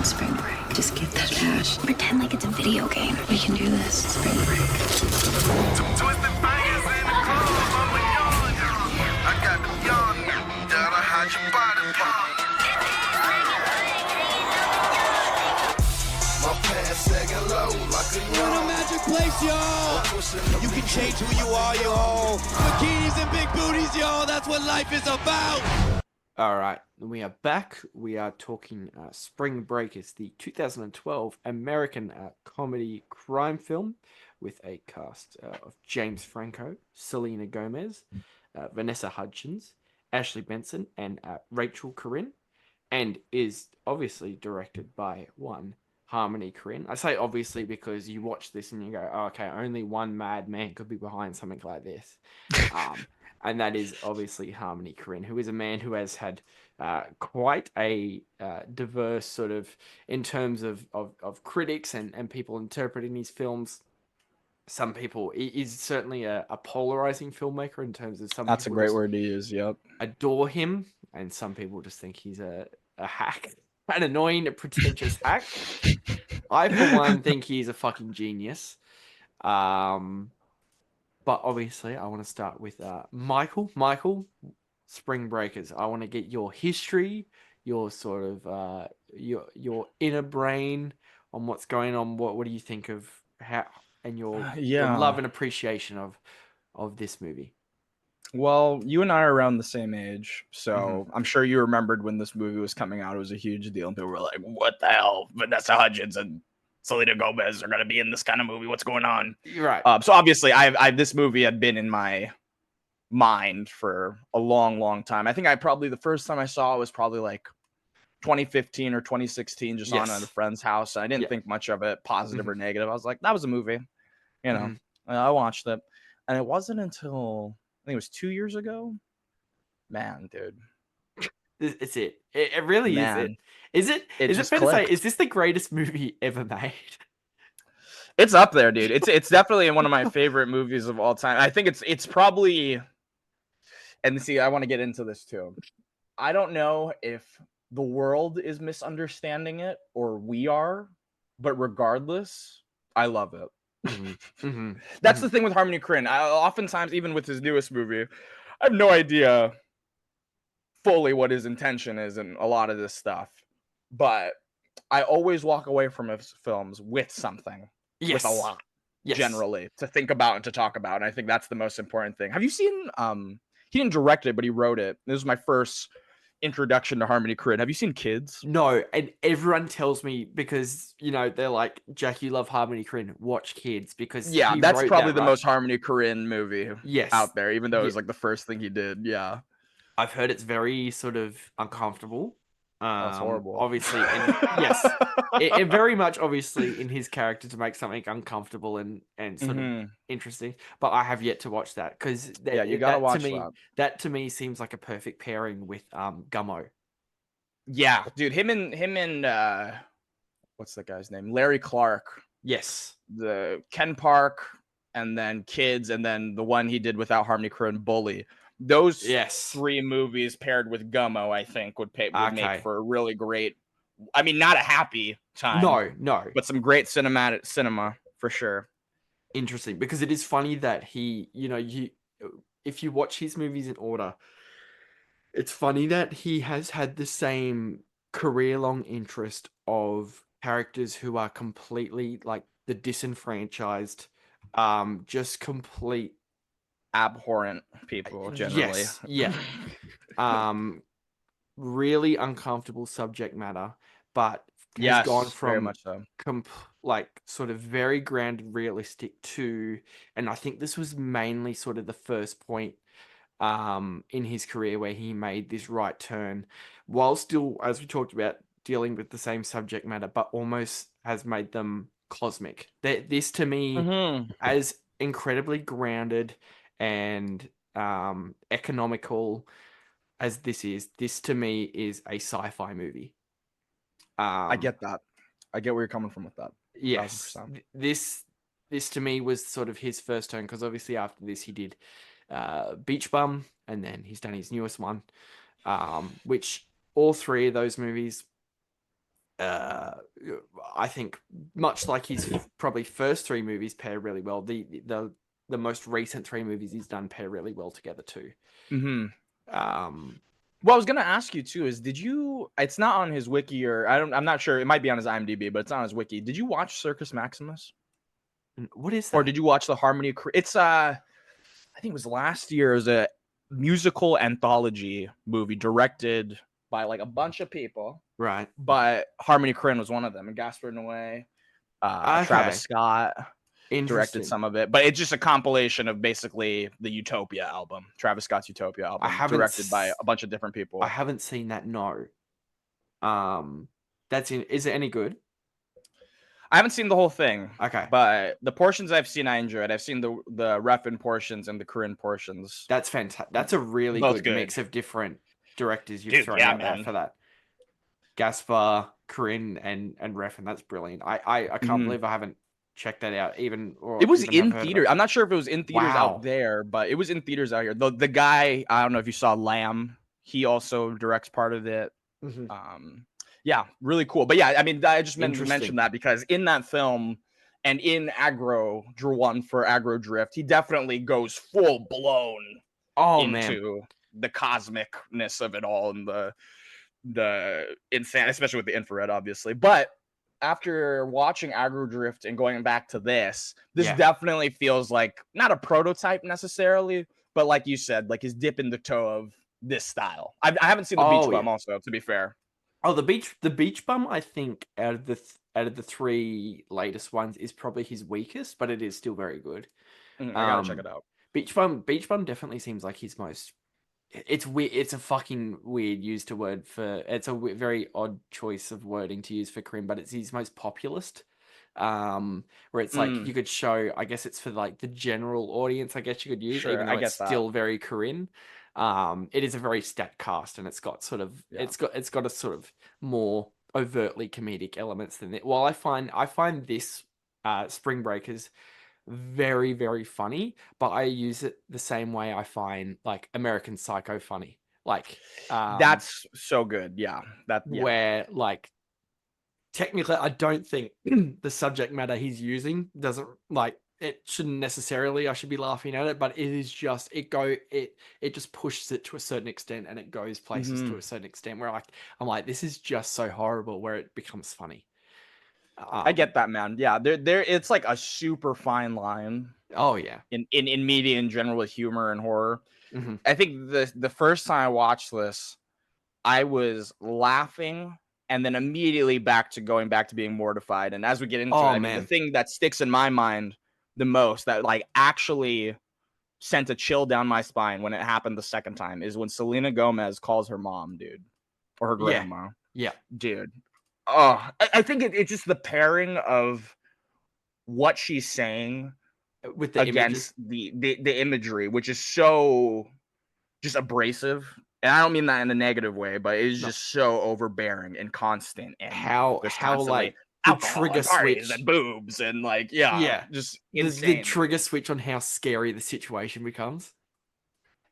Spring break. Just get that cash. Pretend like it's a video game. We can do this. Spring break. Twisted fingers in the club, I'm a yawn. I got the yawn, gotta hide your body part. My pants sagging low like a What a magic place, y'all! You can change who you are, y'all. Bikinis and big booties, y'all. That's what life is about. All right, we are back. We are talking Spring Breakers, the 2012 American comedy crime film with a cast of James Franco, Selena Gomez, Vanessa Hudgens, Ashley Benson, and Rachel Corinne, and is obviously directed by one Harmony Korine. I say obviously because you watch this and you go, oh, okay, only one mad man could be behind something like this. And that is obviously Harmony Korine, who is a man who has had quite a diverse sort of, in terms of critics and people interpreting his films. Some people, he's certainly a polarizing filmmaker in terms of some That's a people great just word to use. Yep. adore him, and some people just think he's a hack, an annoying, pretentious hack. I, for one, think he's a fucking genius. But obviously, I want to start with Micheal. Micheal, Spring Breakers. I want to get your history, your sort of your inner brain on what's going on. What do you think of how, and your love and appreciation of this movie? Well, you and I are around the same age, so I'm sure you remembered when this movie was coming out. It was a huge deal, and people were like, "What the hell? Vanessa Hudgens and Selena Gomez are gonna be in this kind of movie? What's going on?" You're right. So obviously, this movie had been in my mind for a long, long time. I think the first time I saw it was probably like 2015 or 2016, just on at a friend's house. I didn't think much of it, positive or negative. I was like, that was a movie, you know. I watched it, and it wasn't until I think it was 2 years ago. Man, dude. It's it. It really is it. Is it fair to say, is this the greatest movie ever made? It's up there, dude. It's definitely one of my favorite movies of all time. I think it's probably, and see, I want to get into this too. I don't know if the world is misunderstanding it or we are, but regardless, I love it. That's the thing with Harmony Korine. Oftentimes, even with his newest movie, I have no idea fully what his intention is in a lot of this stuff, but I always walk away from his films with something, with a lot, generally, to think about and to talk about. And I think that's the most important thing. Have you seen? He didn't direct it, but he wrote it. This was my first introduction to Harmony Korine. Have you seen Kids? No, and everyone tells me, because they're like, Jack, you love Harmony Korine, watch Kids, because that's probably the most Harmony Korine movie out there, even though it was like the first thing he did. I've heard it's very sort of uncomfortable. That's horrible. Obviously, yes, it very much obviously in his character to make something uncomfortable and sort of interesting. But I have yet to watch that, because you gotta watch that. That to me seems like a perfect pairing with Gummo. Yeah, dude, him and what's that guy's name? Larry Clark. Yes, the Ken Park, and then Kids, and then the one he did without Harmony Korine, Bully. Those three movies paired with Gummo, I think, would make for a really great. I mean, not a happy time. No, but some great cinema for sure. Interesting, because it is funny that he, if you watch his movies in order, it's funny that he has had the same career-long interest of characters who are completely like the disenfranchised, just complete abhorrent people generally. Really uncomfortable subject matter, but has gone from very much so. Sort of very grounded, realistic to, and I think this was mainly sort of the first point in his career where he made this right turn, while still, as we talked about, dealing with the same subject matter, but almost has made them cosmic. This to me, as incredibly grounded and economical as this to me is a sci-fi movie. I get that. I get where you're coming from with that. Yes, 1,000%. This to me was sort of his first turn, because obviously after this he did Beach Bum, and then he's done his newest one, which all three of those movies, I think, much like his probably first three movies, pair really well. The most recent three movies he's done pair really well together too. Well, I was gonna ask you too, it's not on his wiki, or I'm not sure, it might be on his IMDb, but it's not on his wiki. Did you watch Circus Maximus? What is that? Or did you watch the Harmony? It's I think it was last year. It was a musical anthology movie directed by like a bunch of people. Right. But Harmony Korine was one of them, and Gaspar Noé, Travis Scott directed some of it, but it's just a compilation of basically the Utopia album, Travis Scott's Utopia album, directed by a bunch of different people. I haven't seen that. No. Is it any good? I haven't seen the whole thing. Okay. But the portions I've seen, I enjoyed. I've seen the Refn portions and the Korean portions. That's fantastic. That's a really good mix of different directors you've thrown in there for that. Gaspar, Corinne, and Refn. That's brilliant. I can't believe I haven't checked that out. It was in theater. I'm not sure if it was in theaters out there, but it was in theaters out here. The guy, I don't know if you saw Lamb. He also directs part of it. Yeah, really cool. But yeah, I mean, I just mentioned that because in that film and in Aggro One for Aggro Drift, he definitely goes full blown into the cosmicness of it all and the insane, especially with the infrared, obviously. But after watching Aggro Drift and going back to this definitely feels like not a prototype necessarily, but like you said, like his dip in the toe of this style. I haven't seen the Beach Bum also, to be fair. Oh, the Beach Bum, I think out of the three latest ones is probably his weakest, but it is still very good. I gotta check it out. Beach Bum definitely seems like his most. It's weird. It's a fucking weird use to word for. It's a very odd choice of wording to use for Corinne, but it's his most populist. Where it's like you could show. I guess it's for like the general audience. I guess you could use, even though it's still very Corinne. It is a very stat cast, and it's got sort of it's got a sort of more overtly comedic elements than it. While I find this Spring Breakers very, very funny, but I use it the same way I find like American Psycho funny. Like that's so good. Where like technically I don't think the subject matter he's using doesn't like it shouldn't necessarily I should be laughing at it, but it is just it just pushes it to a certain extent and it goes places to a certain extent where I'm like this is just so horrible where it becomes funny. I get that, man. Yeah, there it's like a super fine line. Oh yeah. In media in general with humor and horror. I think the first time I watched this, I was laughing and then immediately going back to being mortified. And as we get into it, I mean, the thing that sticks in my mind the most that like actually sent a chill down my spine when it happened the second time is when Selena Gomez calls her mom, dude, or her grandma. Yeah, dude. Oh, I think it's just the pairing of what she's saying with the against the imagery, which is so just abrasive. And I don't mean that in a negative way, but it's just so overbearing and constant. And how like the trigger switch and boobs and like just the trigger switch on how scary the situation becomes.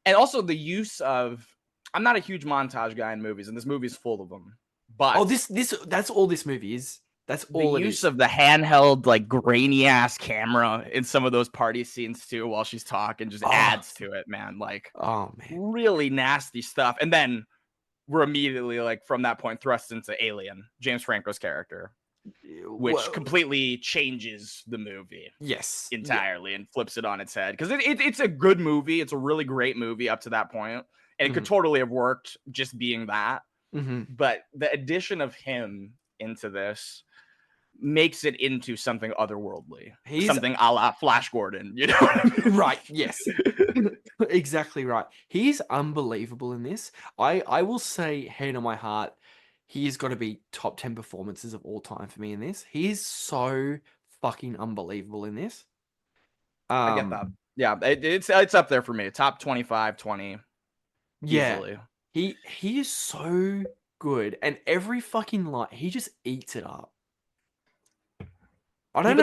And also the use of I'm not a huge montage guy in movies, and this movie is full of them. But that's all this movie is. That's all the use of the handheld, like grainy ass camera in some of those party scenes too, while she's talking, just adds to it, man. Like, really nasty stuff. And then we're immediately like from that point thrust into Alien, James Franco's character, which completely changes the movie. Yes, entirely, and flips it on its head because it's a good movie. It's a really great movie up to that point, and it could totally have worked just being that. But the addition of him into this makes it into something otherworldly. He's something a la Flash Gordon, you know what I mean? Right, yes. Exactly right. He's unbelievable in this. I will say, hand on my heart, he's got to be top 10 performances of all time for me in this. He's so fucking unbelievable in this. I get that. Yeah, it's up there for me. Top 25, 20. Easily. He is so good, and every fucking line, he just eats it up. I don't know.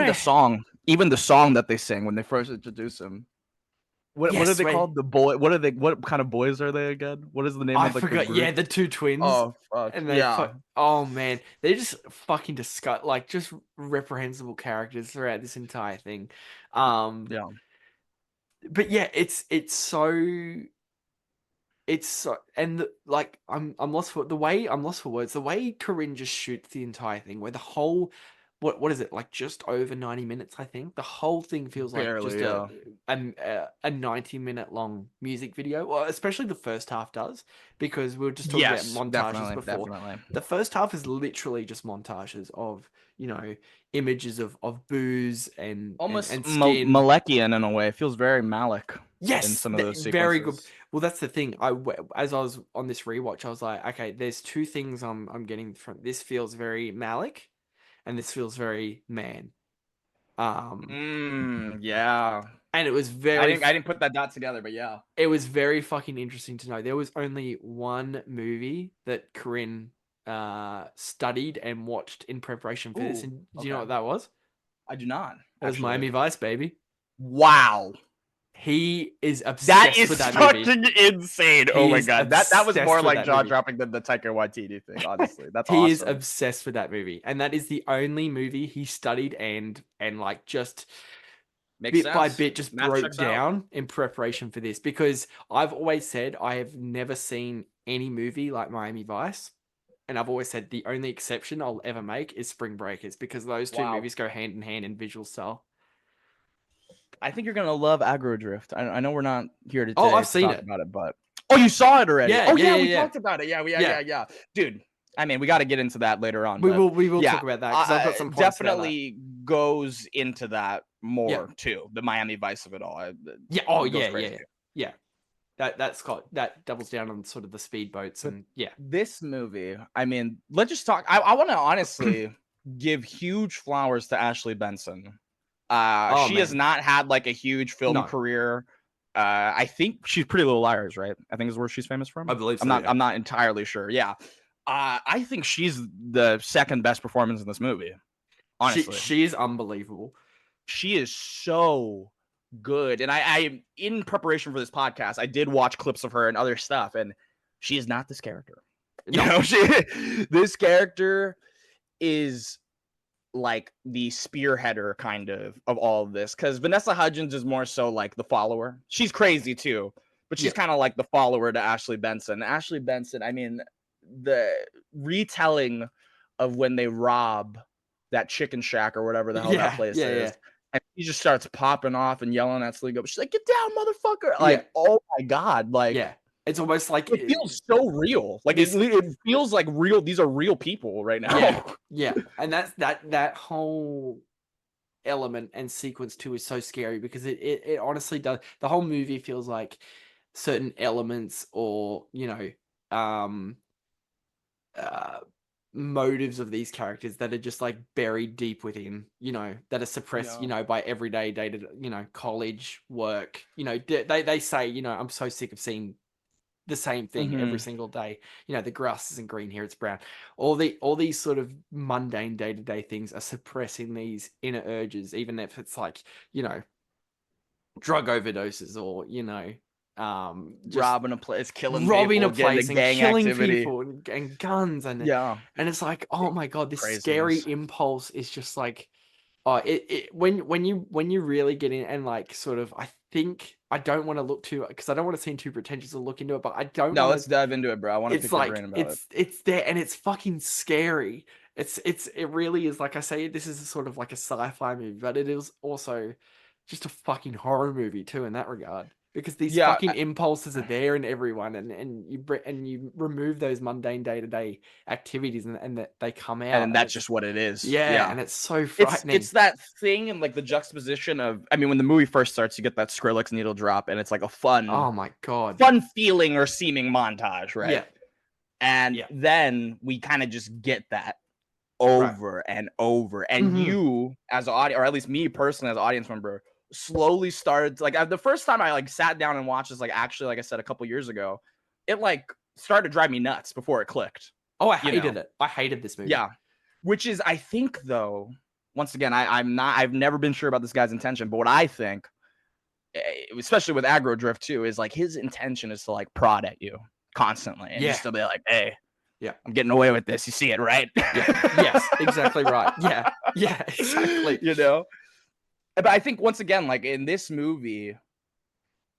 Even the song that they sing when they first introduce him. What are they called? The boy. What kind of boys are they again? What is the name of the forgot. group? Yeah, the two twins. Oh fuck. And oh man, they're just fucking like just reprehensible characters throughout this entire thing. But yeah, it's so and like I'm lost for words. The way Corinne just shoots the entire thing, where the whole what is it, like just over 90 minutes, I think. The whole thing feels like a 90-minute long music video. Well, especially the first half does, because we were just talking about montages before. Definitely. The first half is literally just montages of, images of booze and almost and skin. Malekian in a way. It feels very Malik. Yes, in some of those sequences. Very good. Well, that's the thing. As I was on this rewatch, I was like, okay, there's two things I'm getting from this. Feels very Malik. and this feels very man. Yeah. And it was very. I didn't put that dot together, but yeah. It was very fucking interesting to know. There was only one movie that Corinne studied and watched in preparation for this. And do you know what that was? I do not. It was Miami Vice, baby. Wow. He is obsessed with that movie. That is fucking insane. Oh my god. That was more like jaw-dropping than the Taika Waititi thing, honestly. That's awesome. He is obsessed with that movie. And that is the only movie he studied and like just bit by bit just broke down in preparation for this. Because I've always said I have never seen any movie like Miami Vice. And I've always said the only exception I'll ever make is Spring Breakers, because those two movies go hand in hand in visual style. I think you're gonna love Aggro Drift. I know we're not here today. I've seen it about it, but you saw it already. Yeah, we talked about it. Yeah. Dude, I mean, we got to get into that later on. We will talk about that because I've got some points definitely goes into that more too. The Miami Vice of it all. Yeah. That doubles down on sort of the speedboats and This movie, I mean, let's just talk. I want to honestly give huge flowers to Ashley Benson. She has not had like a huge film career. I think she's Pretty Little Liars, right? I think is where she's famous from. I believe so. I'm not entirely sure. Yeah. I think she's the second best performance in this movie. Honestly, she is unbelievable. She is so good. And I in preparation for this podcast, I did watch clips of her and other stuff, and she is not this character. You know, this character is like the spearheader kind of all of this, because Vanessa Hudgens is more so like the follower. She's crazy too, but she's kind of like the follower to Ashley Benson. Ashley Benson, I mean, the retelling of when they rob that chicken shack or whatever the hell that place is. And he just starts popping off and yelling at Selena Gomez. She's like, "Get down, motherfucker!" Like, oh my god, like, it's almost like it feels so real. Like it feels like real. These are real people right now. Yeah, and that's that whole element and sequence too is so scary, because it honestly does. The whole movie feels like certain elements or motives of these characters that are just like buried deep within, that are suppressed, by everyday day-to-day, college work. They say, I'm so sick of seeing the same thing every single day. The grass isn't green here, it's brown. All these sort of mundane day-to-day things are suppressing these inner urges, even if it's like, drug overdoses or, robbing a place, killing people and guns and it's like, oh my god, this scary impulse is just like, when you really get in and like sort of, I don't want to look too, because I don't want to seem too pretentious to look into it, but I don't. No, let's dive into it, bro. I want to pick your brain about it. It's there and it's fucking scary. It really is. Like I say, this is sort of like a sci-fi movie, but it is also just a fucking horror movie too in that regard. Because these fucking impulses are there in everyone, and you remove those mundane day-to-day activities, and that they come out, and that's just what it is. And it's so frightening. It's that thing, and like the juxtaposition of, I mean, when the movie first starts, you get that Skrillex needle drop, and it's like a fun, oh my god, fun feeling or seeming montage, right? And then we kind of just get that over and over, and you as an audience, or at least me personally as an audience member, slowly started, like, the first time I like sat down and watched this, like, actually, like I said a couple years ago, it like started to drive me nuts before it clicked. Oh, I hated it. I hated this movie. Yeah, which is, I think, though, once again, I've never been sure about this guy's intention, but what I think, especially with Aggro Drift too, is like his intention is to like prod at you constantly and just to be like, hey, I'm getting away with this. You see it, right? Yes, exactly right. Yeah, exactly. But I think, once again, like in this movie,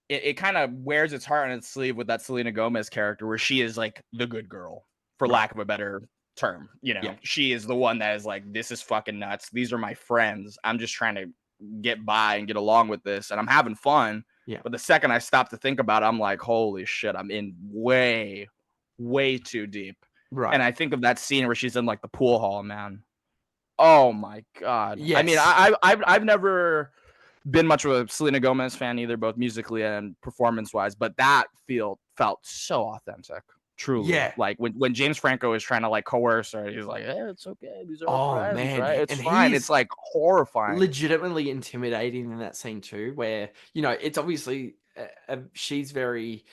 it kind of wears its heart on its sleeve with that Selena Gomez character, where she is like the good girl, for lack of a better term. She is the one that is like, this is fucking nuts. These are my friends. I'm just trying to get by and get along with this, and I'm having fun. But the second I stop to think about it, I'm like, holy shit, I'm in way, way too deep. Right. And I think of that scene where she's in like the pool hall, man. Oh my god! Yes. I mean, I've never been much of a Selena Gomez fan either, both musically and performance wise. But that felt so authentic Truly. Yeah. Like when James Franco is trying to like coerce her, he's like, "Hey, it's okay. These are our friends, man, right? It's and fine." he's It's like horrifying. legitimately intimidating in that scene too, where it's obviously she's very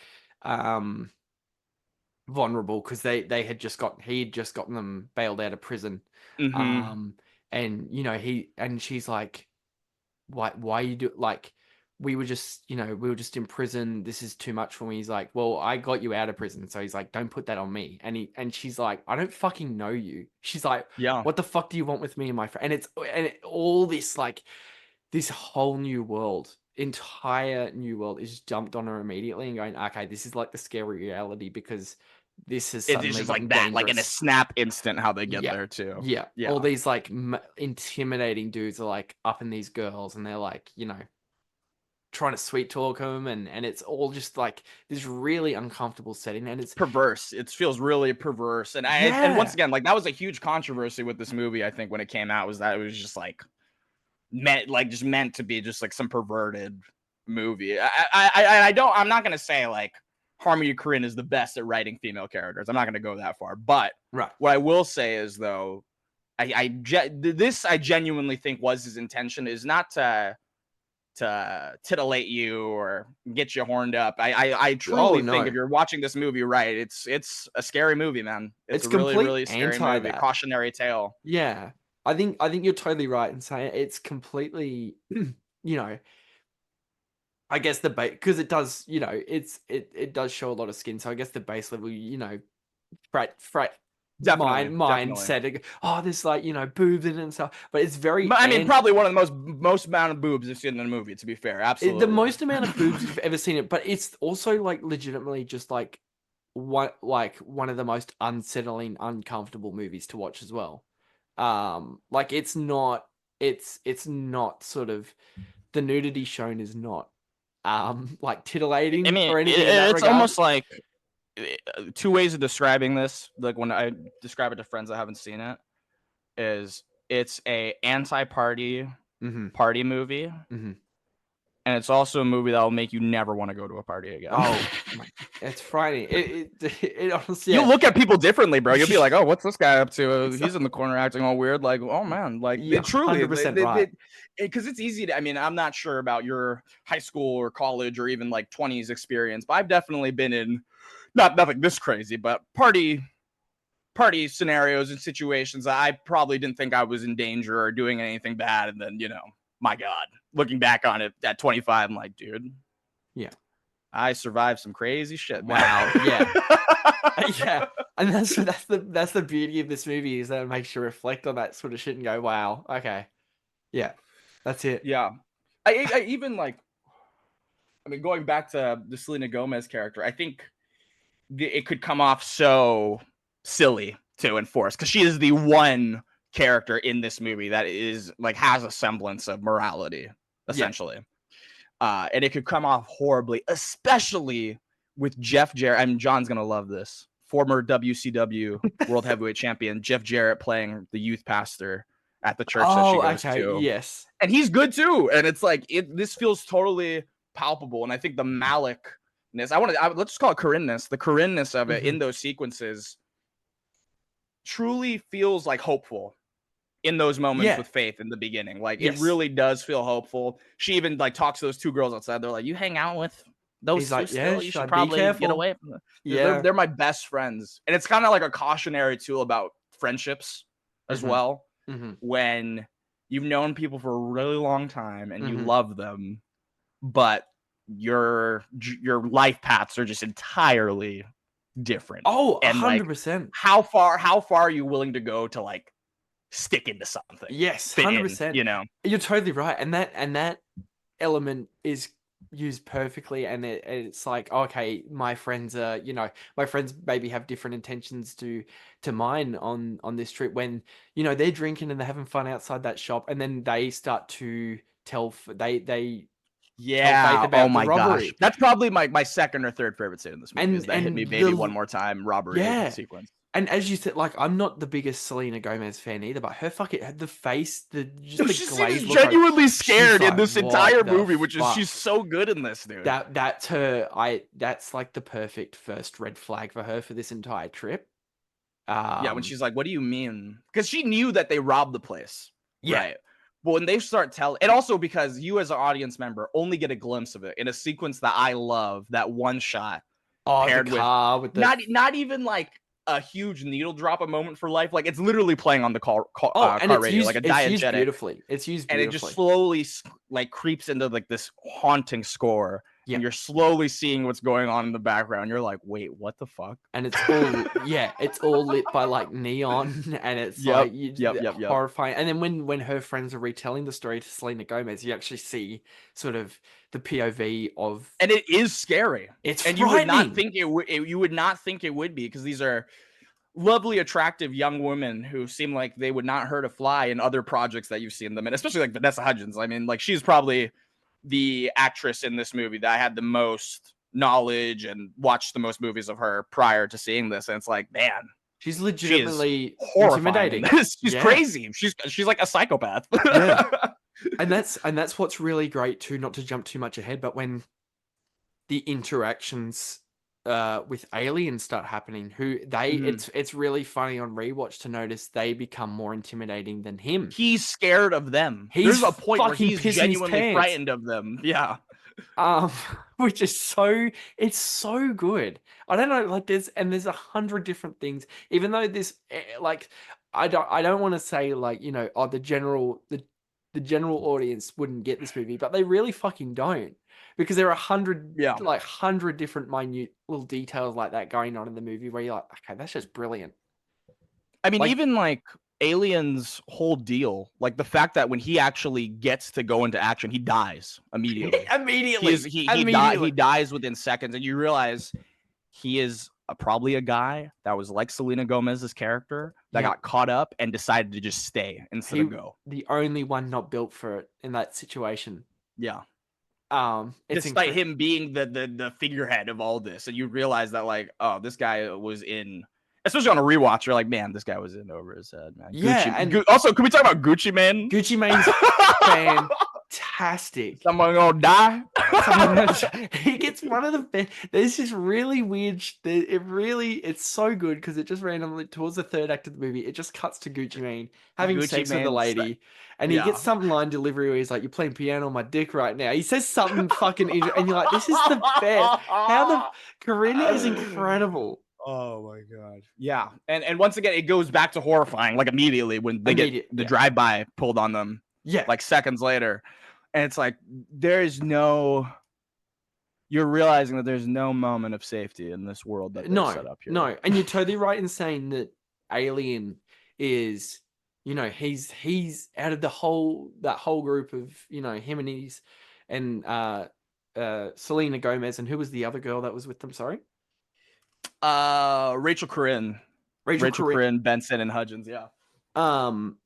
vulnerable because he had just gotten them bailed out of prison, and she's like, why you do, like, we were just in prison, this is too much for me. He's like, well, I got you out of prison, so he's like, don't put that on me. And she's like, I don't fucking know you. She's like, Yeah, what the fuck do you want with me and my friend? And all this, like, this whole entire new world is dumped on her immediately and going, okay, this is like the scary reality because this has suddenly it's just like gotten that, like in a dangerous. snap instant how they get Yeah. there too. Yeah. All these like intimidating dudes are like up in these girls and they're like, trying to sweet talk them, and it's all just like this really uncomfortable setting, and it's perverse. It feels really perverse. And and once again, like, that was a huge controversy with this movie, I think, when it came out, was that it was just like meant to be just like some perverted movie. I'm not gonna say like Harmony Korine is the best at writing female characters. I'm not gonna go that far, but what I will say is, though, I genuinely think was his intention, is not to titillate you or get you horned up. I truly think if you're watching this movie, right, it's a scary movie, man. It's a really, really scary movie. Cautionary tale. Yeah. I think you're totally right in saying it's completely, I guess the base, because it does, it does show a lot of skin. So I guess the base level, frat mindset. Oh, there's like, boobs in it and stuff, but it's very. I mean, probably one of the most amount of boobs you've seen in a movie. To be fair, absolutely the most amount of boobs you've ever seen it, but it's also like legitimately just like one of the most unsettling, uncomfortable movies to watch as well. Like it's not sort of, the nudity shown is not like titillating. I mean, or anything it's almost like two ways of describing this. Like when I describe it to friends that haven't seen it, is it's a anti-party party movie, and it's also a movie that will make you never want to go to a party again. Oh, it's frightening. It honestly. You'll look at people differently, bro. You'll be like, "Oh, what's this guy up to? He's in the corner acting all weird." Like, oh man, like truly, 100% right. Because it's easy to. I mean, I'm not sure about your high school or college or even like 20s experience, but I've definitely been in nothing this crazy, but party scenarios and situations that I probably didn't think I was in danger or doing anything bad, and then my God, looking back on it at 25, I'm like, dude, yeah, I survived some crazy shit, man. Wow, yeah, yeah, and that's the beauty of this movie, is that it makes you reflect on that sort of shit and go, wow, okay, yeah, that's it. Yeah, I even like, I mean, going back to the Selena Gomez character, I think it could come off so silly to enforce, because she is the one character in this movie that is like has a semblance of morality, essentially. And it could come off horribly, especially with Jeff Jarrett. I mean, John's gonna love this. Former WCW World Heavyweight Champion Jeff Jarrett playing the youth pastor at the church that she goes to. Yes, and he's good too. And it's like this feels totally palpable. And I think the Malick-ness, let's just call it Korine-ness. The Korine-ness of it in those sequences truly feels like hopeful in those moments with Faith in the beginning. Like it really does feel hopeful. She even like talks to those two girls outside. They're like, you hang out with those He's like, still? You should probably get away from them. Yeah, they're my best friends. And it's kind of like a cautionary tool about friendships as well. When you've known people for a really long time and you love them, but your life paths are just entirely different. Oh, and 100%. Like, how far are you willing to go to like stick into something? Yes, 100%. You're totally right, and that element is used perfectly, and it's like, okay, my friends maybe have different intentions to mine on this trip, when they're drinking and they're having fun outside that shop, and then they start to tell they oh my gosh, that's probably my second or third favorite scene in this movie, is that hit me baby one more time robbery sequence. And as you said, like, I'm not the biggest Selena Gomez fan either, but her the face, just the She glaze seems look. genuinely scared in like, this "What entire the movie, which is fuck?" she's so good in this, dude. That's like the perfect first red flag for her for this entire trip. Yeah, when she's like, "What do you mean?" Because she knew that they robbed the place, Yeah. right? But when they start telling, and also because you as an audience member only get a glimpse of it in a sequence that I love, that one shot paired the car with the not even like a huge needle drop a moment for life, like it's literally playing on the car and car it's radio, used, like a it's used diegetic. beautifully. It's used beautifully. And it just slowly like creeps into like this haunting score. Yeah. And you're slowly seeing what's going on in the background. You're like, wait, what the fuck? And it's all it's all lit by like neon, and it's like horrifying. And then when her friends are retelling the story to Selena Gomez, you actually see sort of the POV of, and it is scary. It's and frightening. You would not think it would. You would not think it would be, because these are lovely, attractive young women who seem like they would not hurt a fly in other projects that you've seen them in, especially like Vanessa Hudgens. I mean, like, she's probably the actress in this movie that I had the most knowledge and watched the most movies of her prior to seeing this. And it's like, man, she's legitimately intimidating. She's Yeah. crazy. She's like a psychopath. Yeah. And that's what's really great too, not to jump too much ahead, but when the interactions with aliens start happening, it's really funny on rewatch to notice they become more intimidating than him. He's scared of them. There's a point where he's genuinely frightened of them. Yeah. Which is it's so good. I don't know, like there's 100 different things, even though this like I don't want to say like, you know, the general audience wouldn't get this movie, but they really fucking don't, because there are 100 different minute little details like that going on in the movie where you're like, okay, that's just brilliant. I mean, even like Alien's whole deal, like the fact that when he actually gets to go into action, he dies immediately. He dies within seconds, and you realize he is probably a guy that was like Selena Gomez's character that got caught up and decided to just stay instead of go. The only one not built for it in that situation. Yeah. Despite him being the figurehead of all this, and you realize that, like, oh, this guy was in, especially on a rewatch, you're like, man, this guy was in over his head, man. Yeah. And also, can we talk about Gucci Mane? Gucci Mane's fantastic. Someone gonna die. He gets one of the best. There's this really weird. It's so good because it just randomly towards the third act of the movie, it just cuts to Gucci Mane having sex with the lady, and he gets some line delivery where he's like, "You're playing piano on my dick right now." He says something fucking, and you're like, "This is the best." How the Corinne is incredible. Oh my god. Yeah. And once again, it goes back to horrifying, like immediately when they get the drive-by pulled on them. Yeah. Like seconds later. And it's like, you're realizing that there's no moment of safety in this world that they set up here. No. And you're totally right in saying that Alien is, you know, he's out of that whole group of, you know, him and his and Selena Gomez, and who was the other girl that was with them? Sorry. Rachel Corinne, Benson, and Hudgens. Yeah.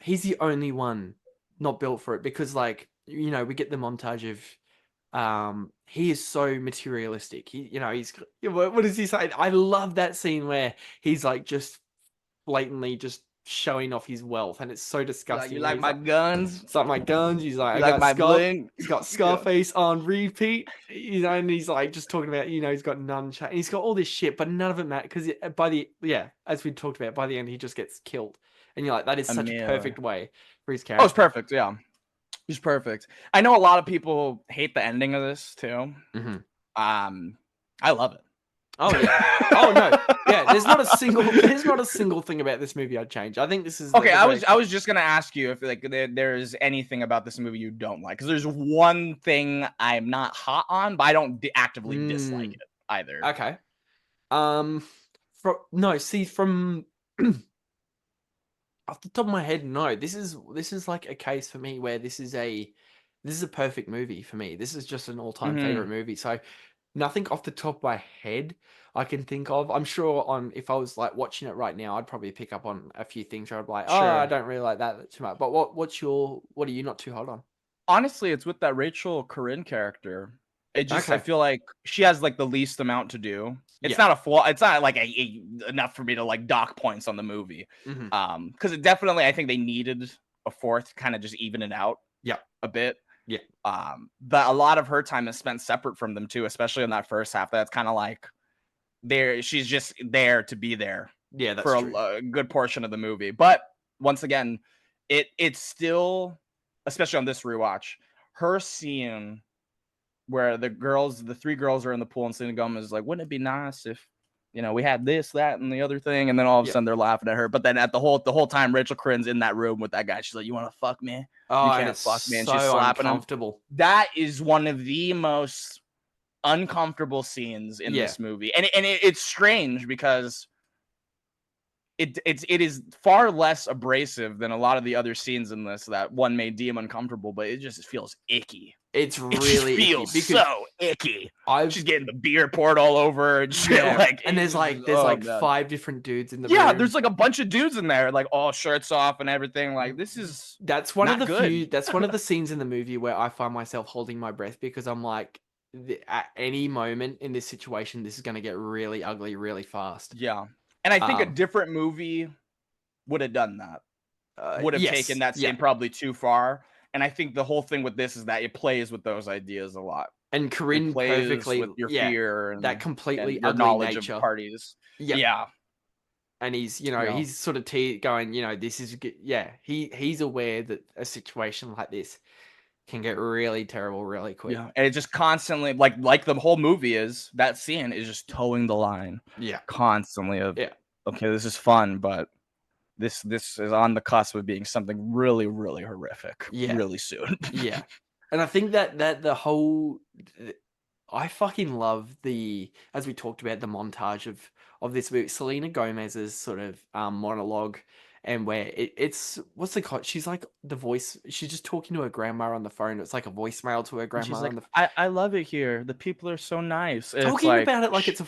He's the only one not built for it, because, like, you know, we get the montage of he is so materialistic. He's what does he say? I love that scene where he's like just blatantly just showing off his wealth, and it's so disgusting. You like my guns? It's like my guns. He's like, I got my bling. He's got Scarface on repeat, you know, and he's like just talking about, you know, he's got nunchuck, and he's got all this shit, but none of it matters, because as we talked about, by the end he just gets killed, and you're like, that is such a perfect way for his character. Oh, it's perfect. Yeah, he's perfect. I know a lot of people hate the ending of this too. Mm-hmm. I love it. Oh yeah. Oh no. Yeah. There's not a single thing about this movie I'd change. I think this is okay. I was just gonna ask you if like there's anything about this movie you don't like, because there's one thing I'm not hot on, but I don't actively dislike it either. Okay. From off the top of my head, no. This is like a case for me where this is a perfect movie for me. This is just an all-time favorite movie. So nothing off the top of my head I can think of. I'm sure if I was like watching it right now, I'd probably pick up on a few things where I'd be like, I don't really like that too much. But what are you not too hot on? Honestly, it's with that Rachel Corinne character. It just I feel like she has like the least amount to do. It's Yeah. not a flaw. It's not like enough for me to like dock points on the movie. Because it definitely, I think they needed a fourth, kind of just even it out. Yeah, a bit. Yeah. But a lot of her time is spent separate from them too, especially in that first half. That's kind of like she's just there to be there. Yeah, that's for true. a good portion of the movie. But once again, it's still, especially on this rewatch, her scene where the three girls are in the pool and Selena Gomez is like, wouldn't it be nice if, you know, we had this, that, and the other thing, and then all of a sudden they're laughing at her. But then at the whole time, Rachel Crin's in that room with that guy. She's like, "You want to fuck me? Oh, you and can't it's fuck me." And so she's slapping him. uncomfortable. That is one of the most uncomfortable scenes in this movie, and it's strange because it is far less abrasive than a lot of the other scenes in this that one may deem uncomfortable, but it just feels icky. It really feels so icky. She's getting the beer poured all over and shit. Like, and there's like 5 different dudes in the room. Yeah, there's like a bunch of dudes in there, like all shirts off and everything. Like, that's one of the scenes in the movie where I find myself holding my breath because I'm like, at any moment in this situation, this is going to get really ugly really fast. Yeah. And I think a different movie would have done that. Would have taken that scene probably too far. And I think the whole thing with this is that it plays with those ideas a lot. And Corinne perfectly with your fear and that completely and your ugly knowledge nature. of parties. Yeah. And he's, you know, he's sort of going, you know, this is good. Yeah. He's aware that a situation like this can get really terrible really quick. Yeah. And it just constantly, like the whole movie is, that scene is just towing the line. Yeah. Constantly of, okay, this is fun, but this is on the cusp of being something really, really horrific really soon. Yeah. And I think that the whole, I fucking love as we talked about, the montage of this movie, Selena Gomez's sort of monologue, and where it's what's the call? She's like the voice. She's just talking to her grandma on the phone. It's like a voicemail to her grandma. She's like, I love it here. The people are so nice. Talking about it like it's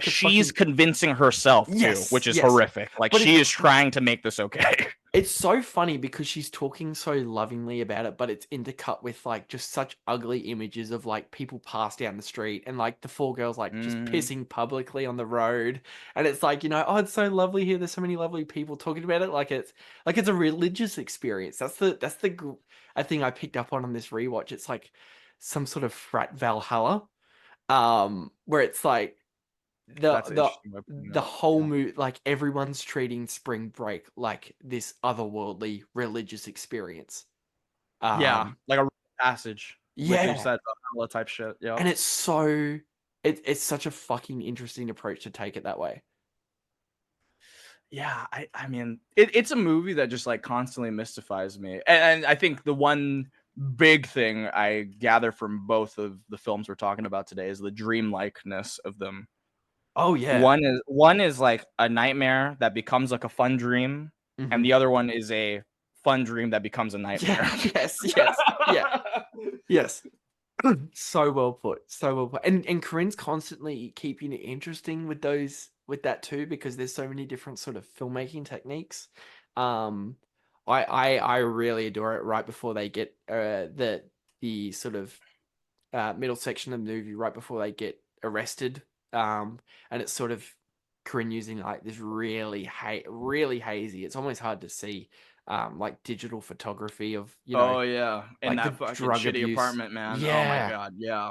she's convincing herself too, which is horrific. Like, she is trying to make this okay. It's so funny because she's talking so lovingly about it, but it's intercut with like just such ugly images of like people passed down the street and like the 4 girls like just pissing publicly on the road. And it's like, you know, oh, it's so lovely here. There's so many lovely people talking about it. Like it's a religious experience. That's the thing I picked up on this rewatch. It's like some sort of frat Valhalla, where it's like the whole movie, like everyone's treating spring break like this otherworldly religious experience. Like a passage. Yeah. Like you said, Valhalla type shit. Yeah. And it's such a fucking interesting approach to take it that way. Yeah, I mean, it's a movie that just like constantly mystifies me. And I think the one big thing I gather from both of the films we're talking about today is the dreamlikeness of them. Oh yeah. One is like a nightmare that becomes like a fun dream, and the other one is a fun dream that becomes a nightmare. Yes. Yeah. Yes. So well put. And Corinne's constantly keeping it interesting with that too, because there's so many different sort of filmmaking techniques. I really adore it. Right before they get the sort of middle section of the movie, right before they get arrested, and it's sort of Corinne using like this really hazy. It's almost hard to see. Like digital photography of, you know, in like that fucking shitty abuse. Apartment, man. Yeah. Oh my god, yeah.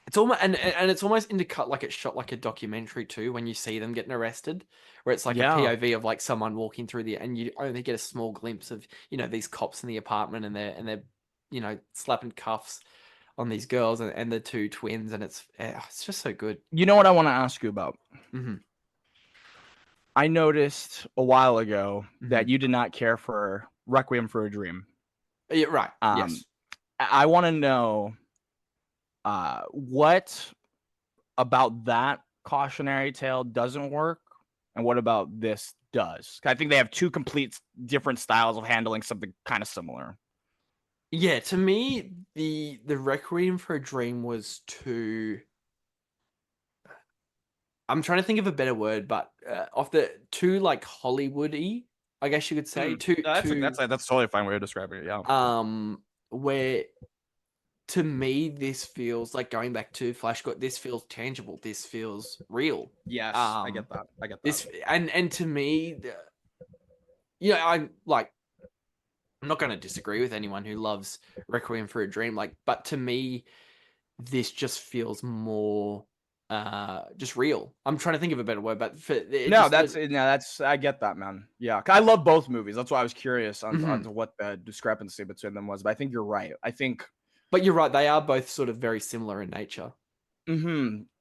It's almost and it's almost intercut like it's shot like a documentary too. When you see them getting arrested, where it's like a POV of like someone walking through and you only get a small glimpse of, you know, these cops in the apartment and they're you know, slapping cuffs on these girls and the 2 twins, and it's just so good. You know what I want to ask you about? Mm-hmm. I noticed a while ago that you did not care for Requiem for a Dream. Yeah, right. Yes. I want to know what about that cautionary tale doesn't work, and what about this does. I think they have 2 complete different styles of handling something kind of similar. Yeah, to me, the Requiem for a Dream was too. I'm trying to think of a better word, but off the too like Hollywood-y, I guess you could say. That's totally a fine way of describing it. Yeah. Where to me, this feels like going back to Flash. This feels tangible. This feels real. Yes, I get that. I get that. This and to me, I'm like, I'm not going to disagree with anyone who loves Requiem for a Dream. Like, but to me, this just feels more just real. I'm trying to think of a better word, but I get that, man. Yeah, I love both movies. That's why I was curious on what the discrepancy between them was. But I think you're right. But you're right. They are both sort of very similar in nature.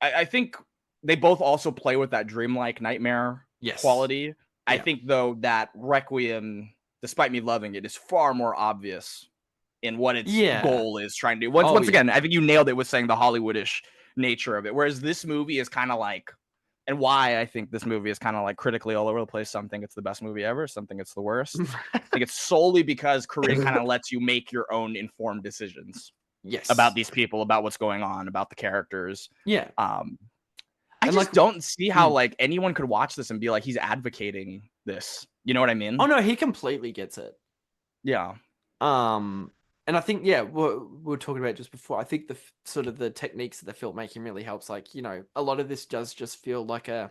I think they both also play with that dreamlike nightmare quality. I think though that Requiem, despite me loving it, is far more obvious in what its goal is trying to do. Once again, I think you nailed it with saying the Hollywoodish nature of it. Whereas this movie is kind of like, and why I think this movie is kind of like critically all over the place. Some think it's the best movie ever. Some think it's the worst. I think it's solely because Korean kind of lets you make your own informed decisions. Yes. About these people, about what's going on, about the characters. Yeah. I just don't see how like anyone could watch this and be like, he's advocating this. You know what I mean? Oh no, he completely gets it. Yeah. And I think, we were talking about just before. I think the sort of the techniques of the filmmaking really helps. Like, a lot of this does just feel like a